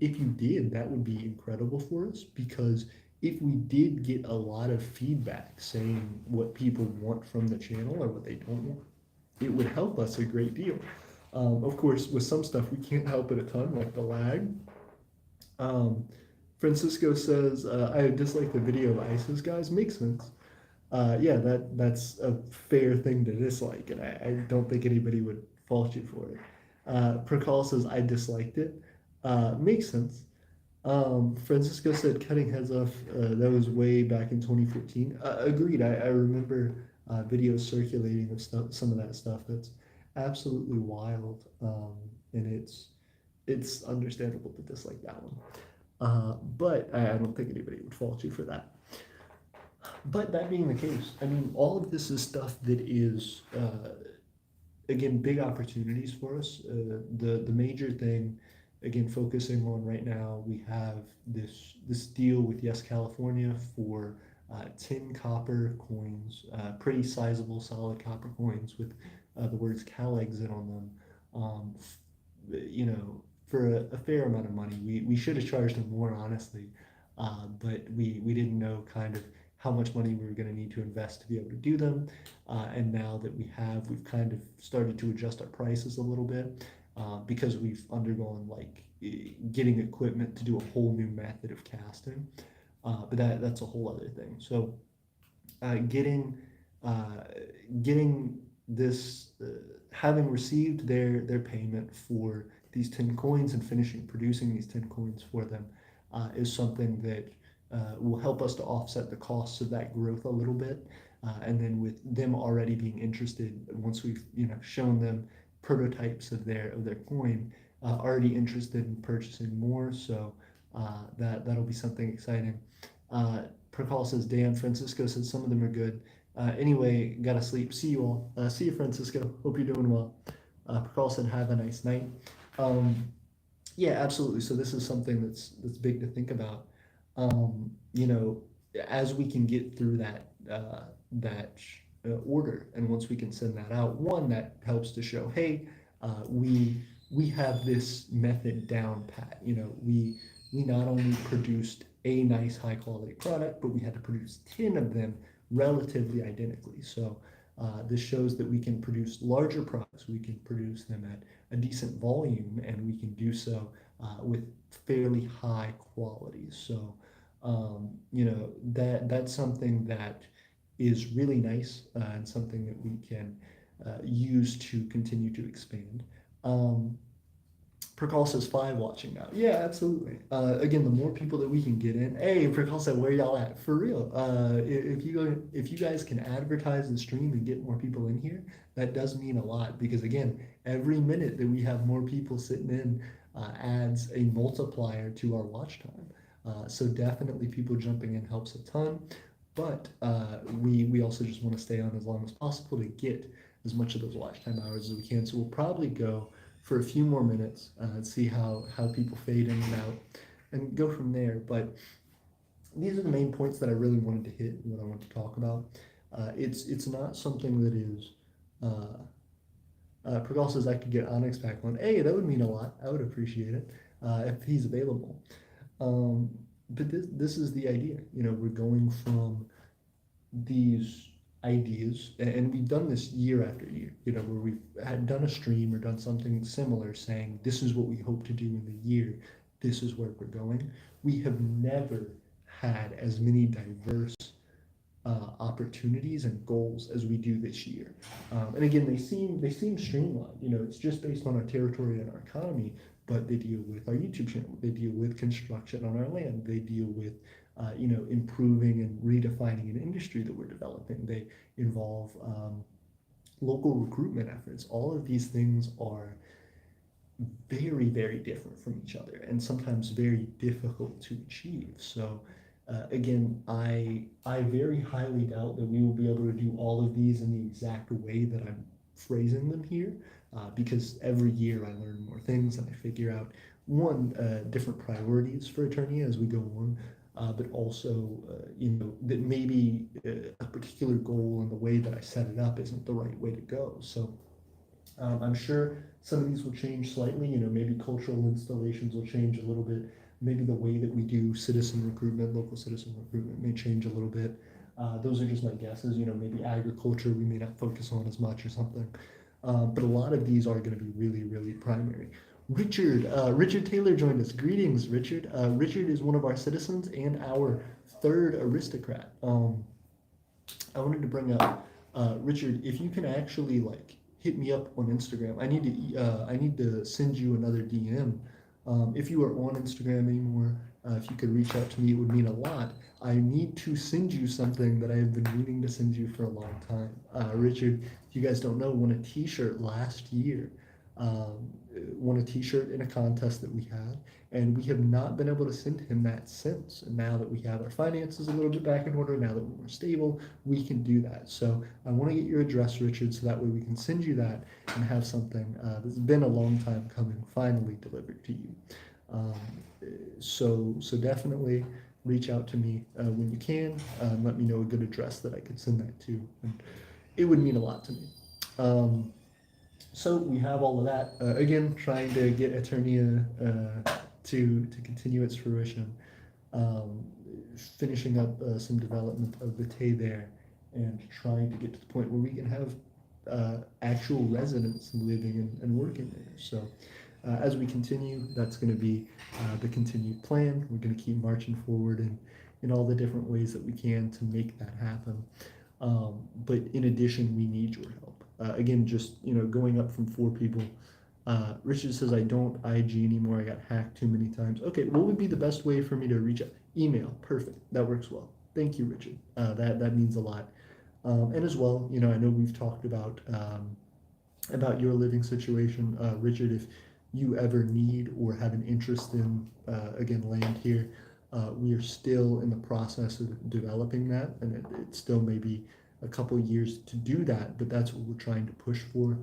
If you did, that would be incredible for us, because if we did get a lot of feedback saying what people want from the channel or what they don't want, it would help us a great deal. Of course, with some stuff we can't help it a ton, like the lag. Um, Francisco says, I dislike the video of ISIS guys. Makes sense. Yeah, that's a fair thing to dislike, and I don't think anybody would fault you for it. Prakal says, I disliked it. Makes sense. Francisco said cutting heads off, that was way back in 2014. Agreed. I remember videos circulating of stuff, some of that stuff. That's absolutely wild. And it's understandable to dislike that one. But I don't think anybody would fault you for that. But that being the case, I mean, all of this is stuff that is, again, big opportunities for us. The major thing, again, focusing on right now, we have this deal with Yes California for 10 copper coins, pretty sizable, solid copper coins with the words Cal exit on them. You know, for a fair amount of money. We should have charged them more, honestly, but we didn't know kind of how much money we were going to need to invest to be able to do them. And now that we have, we've kind of started to adjust our prices a little bit because we've undergone like getting equipment to do a whole new method of casting. But that's a whole other thing. So uh, getting uh, getting this having received their payment for these 10 coins and finishing producing these 10 coins for them is something that will help us to offset the costs of that growth a little bit. And then with them already being interested, once we've shown them prototypes of their coin, already interested in purchasing more. So that'll be something exciting. Uh, Prakal says, Dan. Francisco says, some of them are good. Anyway, gotta sleep. See you all. See you, Francisco. Hope you're doing well. Prakal said, have a nice night. Um, yeah, absolutely. So this is something that's big to think about. You know, as we can get through that order, and once we can send that out, one that helps to show, hey, we have this method down pat. You know, we not only produced a nice high quality product, but we had to produce 10 of them relatively identically. So this shows that we can produce larger products. We can produce them at a decent volume, and we can do so with fairly high quality. So that's something that is really nice and something that we can use to continue to expand. Um, Prakal says 5 watching now. Yeah, absolutely. Again, the more people that we can get in. Hey, Prakal said, where y'all at? For real. If you guys can advertise the stream and get more people in here, that does mean a lot because again, every minute that we have more people sitting in adds a multiplier to our watch time. So definitely people jumping in helps a ton. But we also just want to stay on as long as possible to get as much of those watch time hours as we can. So we'll probably go for a few more minutes and see how people fade in and out and go from there. But these are the main points that I really wanted to hit and what I want to talk about. It's not something that is. Pragal says I could get Onyx back on. Hey, that would mean a lot. I would appreciate it if he's available. Um, but this is the idea. You know, we're going from these ideas, and we've done this year after year, you know, where we've had done a stream or done something similar saying, this is what we hope to do in the year, this is where we're going. We have never had as many diverse opportunities and goals as we do this year. And again, they seem streamlined. You know, it's just based on our territory and our economy, but they deal with our YouTube channel. They deal with construction on our land. They deal with improving and redefining an industry that we're developing. They involve local recruitment efforts. All of these things are very, very different from each other and sometimes very difficult to achieve. So again, I very highly doubt that we will be able to do all of these in the exact way that I'm phrasing them here, because every year I learn more things and I figure out different priorities for Eternia as we go on, but also that maybe a particular goal and the way that I set it up isn't the right way to go. So I'm sure some of these will change slightly. You know, maybe cultural installations will change a little bit. Maybe the way that we do citizen recruitment, local citizen recruitment may change a little bit. Those are just my guesses. Maybe agriculture we may not focus on as much or something. But a lot of these are going to be really, really primary. Richard Taylor joined us. Greetings, Richard. Richard is one of our citizens and our third aristocrat. I wanted to bring up Richard. If you can actually hit me up on Instagram, I need to send you another DM. If you are on Instagram anymore, if you could reach out to me, it would mean a lot. I need to send you something that I have been meaning to send you for a long time. Richard, if you guys don't know, won a T-shirt last year. Won a T-shirt in a contest that we had, and we have not been able to send him that since. And now that we have our finances a little bit back in order, now that we're more stable, we can do that. So I want to get your address, Richard, so that way we can send you that and have something that's been a long time coming finally delivered to you. So definitely reach out to me when you can. Let me know a good address that I could send that to, and it would mean a lot to me. So we have all of that. Again, trying to get Aeternia to continue its fruition. Finishing up some development of Vitae there, and trying to get to the point where we can have actual residents living and working there. So as we continue, that's going to be the continued plan. We're going to keep marching forward in all the different ways that we can to make that happen. But in addition, we need your help. Again, just going up from 4 people. Richard says, I don't IG anymore. I got hacked too many times. Okay, what would be the best way for me to reach out? Email. Perfect. That works well. Thank you, Richard. That means a lot. And as well, I know we've talked about your living situation. Richard, if you ever need or have an interest in, again, land here, we are still in the process of developing that, and it still may be a couple years to do that, but that's what we're trying to push for.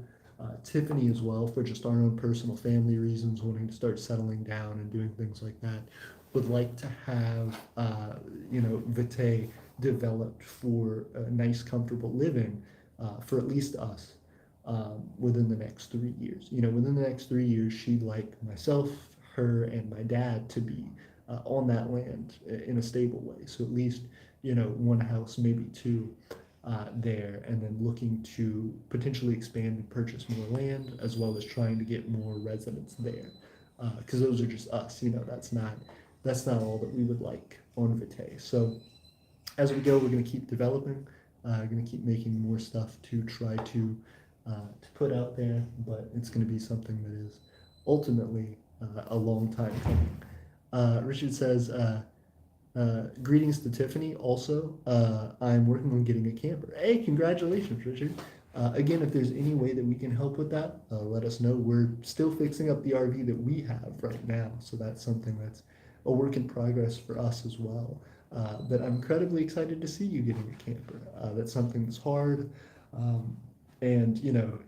Tiffany as well, for just our own personal family reasons, wanting to start settling down and doing things like that, would like to have Vitae developed for a nice, comfortable living for at least us within the next 3 years. Within the next 3 years, she'd like myself, her, and my dad to be on that land in a stable way. So at least one house, maybe 2. There, and then looking to potentially expand and purchase more land, as well as trying to get more residents there, because those are just us. That's not all that we would like on Vitae. So as we go, we're going to keep developing, going to keep making more stuff to try to put out there, but it's going to be something that is ultimately a long time coming. Richard says, greetings to Tiffany. Also, I'm working on getting a camper. Hey, congratulations, Richard. Again, if there's any way that we can help with that, let us know. We're still fixing up the RV that we have right now, so that's something that's a work in progress for us as well. But I'm incredibly excited to see you getting a camper. That's something that's hard, and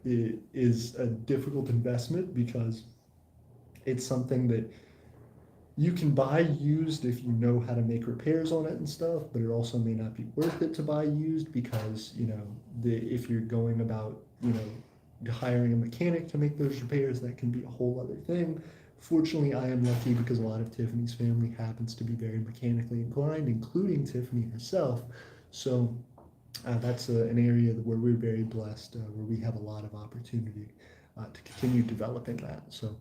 it is a difficult investment because it's something that you can buy used if you know how to make repairs on it and stuff, but it also may not be worth it to buy used because, if you're going about, hiring a mechanic to make those repairs, that can be a whole other thing. Fortunately, I am lucky because a lot of Tiffany's family happens to be very mechanically inclined, including Tiffany herself. So that's an area where we're very blessed, where we have a lot of opportunity to continue developing that. So,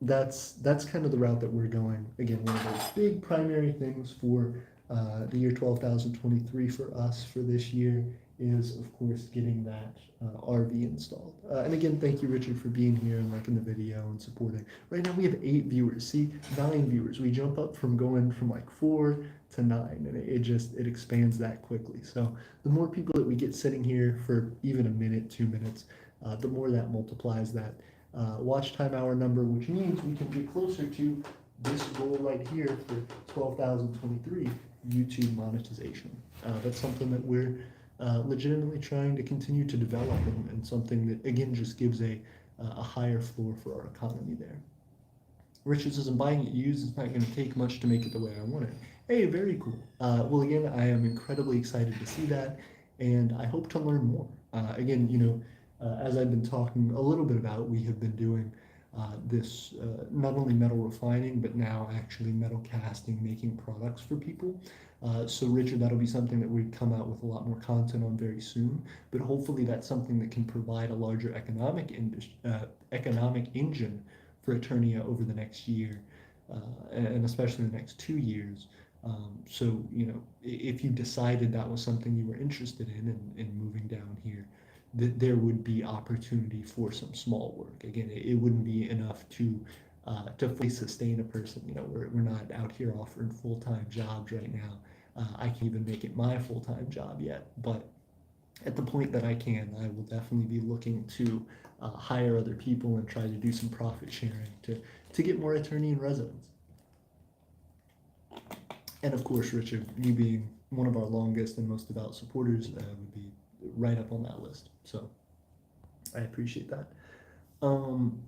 that's kind of the route that we're going. Again, one of those big primary things for the year 12,023 for us for this year is, of course, getting that RV installed. And again, thank you, Richard, for being here and liking the video and supporting. Right now we have 8 viewers. See, 9 viewers. We jump up from going from 4 to 9, and it expands that quickly. So the more people that we get sitting here for even a minute, 2 minutes, the more that multiplies that watch time hour number, which means we can get closer to this goal right here for 12,023 YouTube monetization. That's something that we're legitimately trying to continue to develop, and something that, again, just gives a higher floor for our economy there. Richard says, I'm buying it used. It's not going to take much to make it the way I want it. Hey, very cool. Well, again, I am incredibly excited to see that, and I hope to learn more. Again, as I've been talking a little bit about, we have been doing this not only metal refining, but now actually metal casting, making products for people. So Richard, that'll be something that we come out with a lot more content on very soon. But hopefully, that's something that can provide a larger economic engine for Eternia over the next year, and especially the next 2 years. So if you decided that was something you were interested in moving down here, that there would be opportunity for some small work. Again, it wouldn't be enough to fully sustain a person. We're not out here offering full-time jobs right now. I can't even make it my full-time job yet, but at the point that I can, I will definitely be looking to hire other people and try to do some profit sharing to get more Eternian residents. And of course, Richard, you being one of our longest and most devout supporters would be right up on that list. So I appreciate that. Um,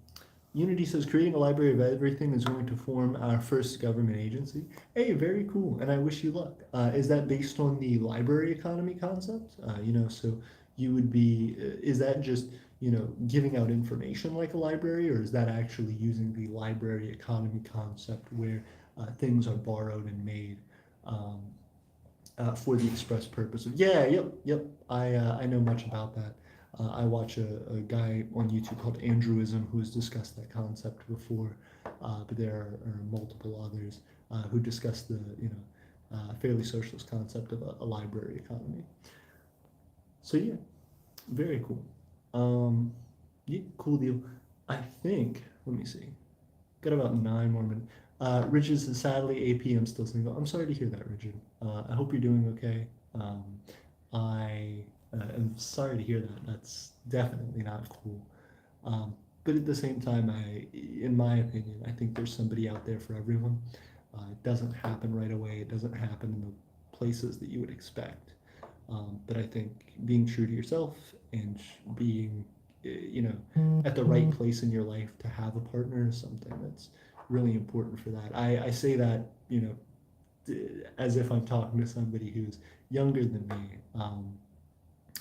Unity says creating a library of everything is going to form our first government agency. Hey, very cool, and I wish you luck. Is that based on the library economy concept? So you would be, is that just, giving out information like a library, or is that actually using the library economy concept where things are borrowed and made um, for the express purpose of, yeah, yep, I know much about that. I watch a guy on YouTube called Andrewism who has discussed that concept before, but there are multiple others who discuss the fairly socialist concept of a library economy. So yeah, very cool. Yeah, cool deal. I think. Let me see. Got about 9 more minutes. Richard says, sadly, AP, I'm still single. I'm sorry to hear that, Richard. I hope you're doing okay. I am sorry to hear that. That's definitely not cool. But at the same time, in my opinion, I think there's somebody out there for everyone. It doesn't happen right away. It doesn't happen in the places that you would expect. But I think being true to yourself and being, at the right place in your life to have a partner is something that's really important for that. I say that, as if I'm talking to somebody who's younger than me,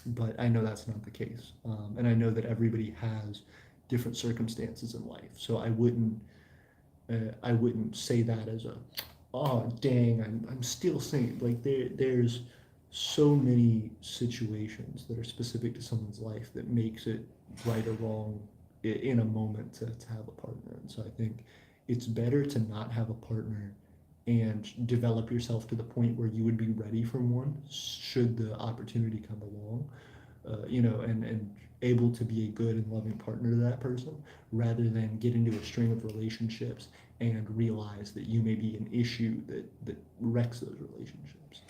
but I know that's not the case. And I know that everybody has different circumstances in life. So I wouldn't say that as oh dang, I'm still saying, like, there's so many situations that are specific to someone's life that makes it right or wrong in a moment to have a partner. And so I think it's better to not have a partner and develop yourself to the point where you would be ready for one should the opportunity come along, and able to be a good and loving partner to that person, rather than get into a string of relationships and realize that you may be an issue that wrecks those relationships.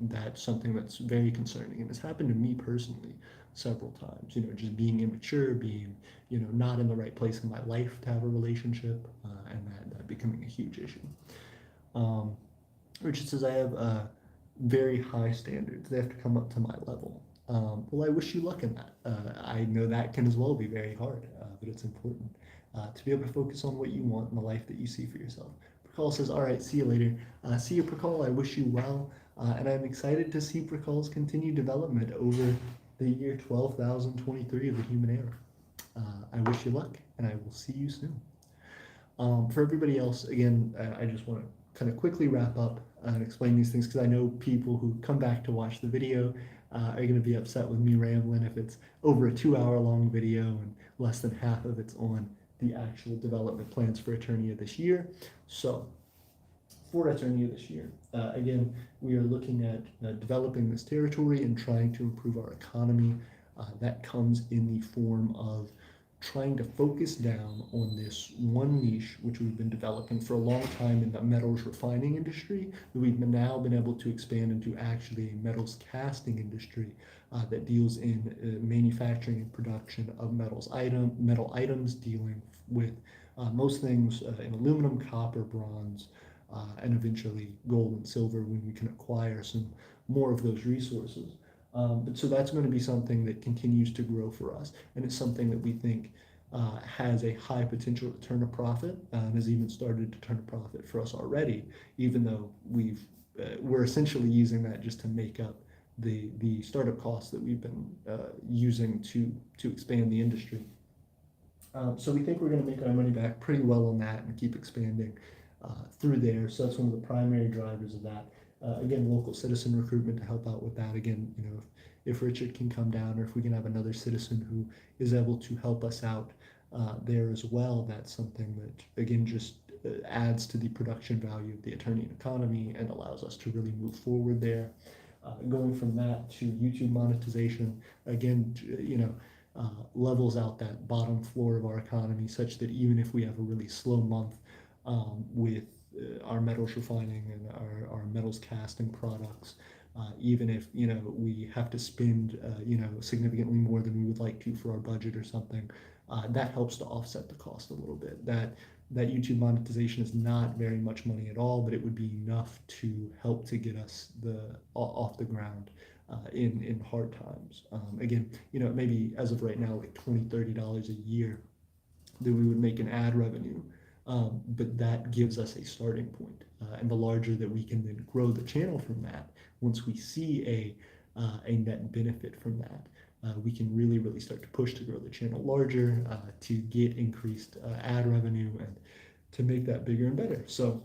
That's something that's very concerning, and it's happened to me personally several times. Just being immature, being not in the right place in my life to have a relationship, and that becoming a huge issue. Richard says, I have very high standards. They have to come up to my level. Well, I wish you luck in that. I know that can as well be very hard, but it's important to be able to focus on what you want in the life that you see for yourself. Prakal says, all right, see you later. See you, Prakal. I wish you well. And I'm excited to see Prakal's continued development over the year 12,023 of the human era. I wish you luck, and I will see you soon. For everybody else, again, I just want to kind of quickly wrap up and explain these things, because I know people who come back to watch the video are going to be upset with me rambling if it's over a 2-hour long video and less than half of it's on the actual development plans for Eternia this year. So for Eternia this year, again, we are looking at developing this territory and trying to improve our economy. That comes in the form of trying to focus down on this one niche which we've been developing for a long time in the metals refining industry, that we've now been able to expand into actually a metals casting industry that deals in manufacturing and production of metal items, dealing with most things in aluminum, copper, bronze, and eventually gold and silver when we can acquire some more of those resources. But so that's going to be something that continues to grow for us, and it's something that we think has a high potential to turn a profit, and has even started to turn a profit for us already, even though we're essentially using that just to make up the startup costs that we've been using to expand the industry. So we think we're going to make our money back pretty well on that and keep expanding through there. So that's one of the primary drivers of that. Again, local citizen recruitment to help out with that. Again, if Richard can come down, or if we can have another citizen who is able to help us out there as well, that's something that, again, just adds to the production value of the Aeternian economy and allows us to really move forward there. Going from that to YouTube monetization, again, levels out that bottom floor of our economy, such that even if we have a really slow month with our metals refining and our metals casting products, even if we have to spend significantly more than we would like to for our budget or something, that helps to offset the cost a little bit. That YouTube monetization is not very much money at all, but it would be enough to help to get us off the ground in hard times. Again, maybe as of right now, like $20-$30 a year that we would make in ad revenue, but that gives us a starting point. And the larger that we can then grow the channel from that, once we see a net benefit from that, we can really, really start to push to grow the channel larger, to get increased ad revenue, and to make that bigger and better. So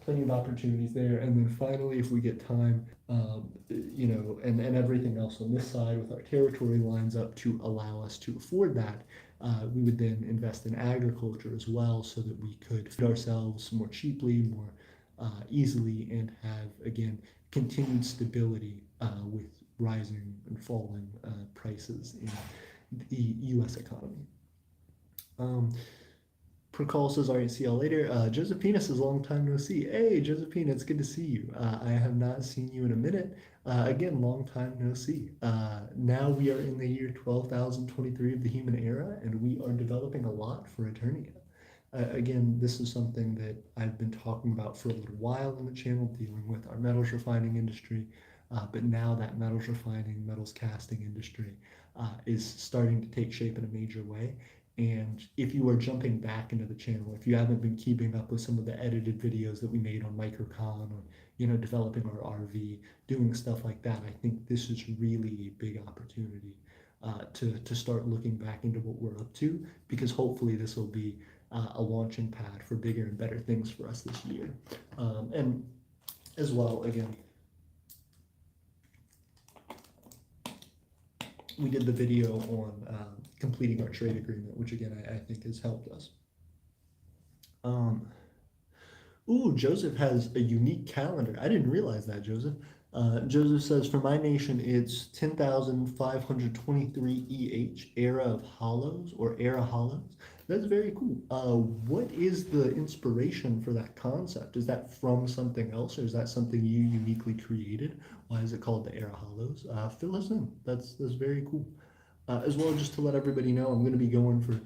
plenty of opportunities there. And then finally, if we get time, and everything else on this side with our territory lines up to allow us to afford that, we would then invest in agriculture as well, so that we could feed ourselves more cheaply, more easily, and have, again, continued stability with rising and falling prices in the U.S. economy. Procol says, all right, see y'all later. Josephina says, long time no see. Hey, Josephina, it's good to see you. I have not seen you in a minute. Again, long time no see. Now we are in the year 12,023 of the human era, and we are developing a lot for Aeternia. Again, this is something that I've been talking about for a little while on the channel, dealing with our metals refining industry. But now that metals refining, metals casting industry is starting to take shape in a major way. And if you are jumping back into the channel, if you haven't been keeping up with some of the edited videos that we made on Microcon, or developing our RV, doing stuff like that, I think this is really a big opportunity to start looking back into what we're up to, because hopefully this will be a launching pad for bigger and better things for us this year. And as well, again, we did the video on completing our trade agreement, which again I think has helped us. Ooh, Joseph has a unique calendar. I didn't realize that, Joseph. Joseph says, for my nation, it's 10,523 EH, Era of Hollows, or Era Hollows. That's very cool. What is the inspiration for that concept? Is that from something else, or is that something you uniquely created? Why is it called the Era Hollows? Fill us in. That's very cool. As well, just to let everybody know, I'm going to be going for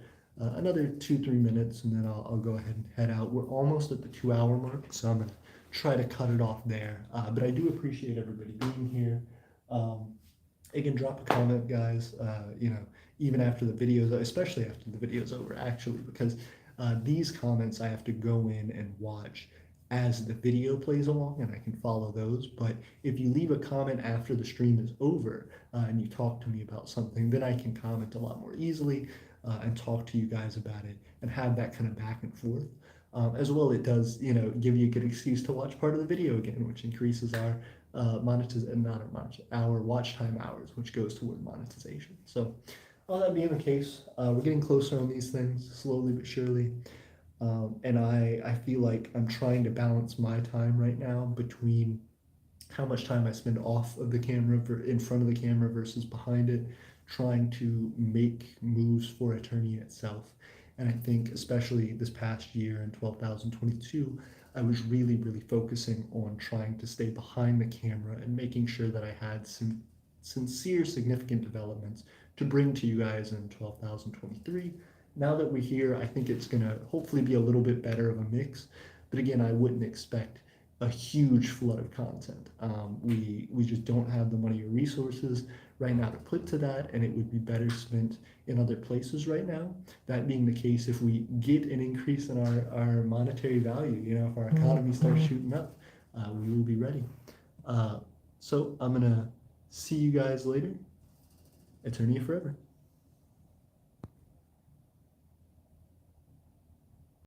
another 2-3 minutes, and then I'll go ahead and head out. We're almost at the 2-hour mark, so I'm going to try to cut it off there. But I do appreciate everybody being here. Again, drop a comment, guys. Even after the videos, especially after the video's over, actually, because these comments I have to go in and watch as the video plays along, and I can follow those. But if you leave a comment after the stream is over and you talk to me about something, then I can comment a lot more easily and talk to you guys about it and have that kind of back and forth. As well, it does, give you a good excuse to watch part of the video again, which increases our our watch time hours, which goes toward monetization. So all that being the case, we're getting closer on these things, slowly but surely. And I feel like I'm trying to balance my time right now between how much time I spend off of the camera, in front of the camera versus behind it, trying to make moves for Aeternia itself. And I think especially this past year in 12,022, I was really, really focusing on trying to stay behind the camera and making sure that I had some sincere, significant developments to bring to you guys in 12,023. Now that we're here, I think it's going to hopefully be a little bit better of a mix. But again, I wouldn't expect a huge flood of content. We just don't have the money or resources right now to put to that, and it would be better spent in other places right now. That being the case, if we get an increase in our monetary value, if our economy starts shooting up, we will be ready. So I'm going to see you guys later. Aeternia forever.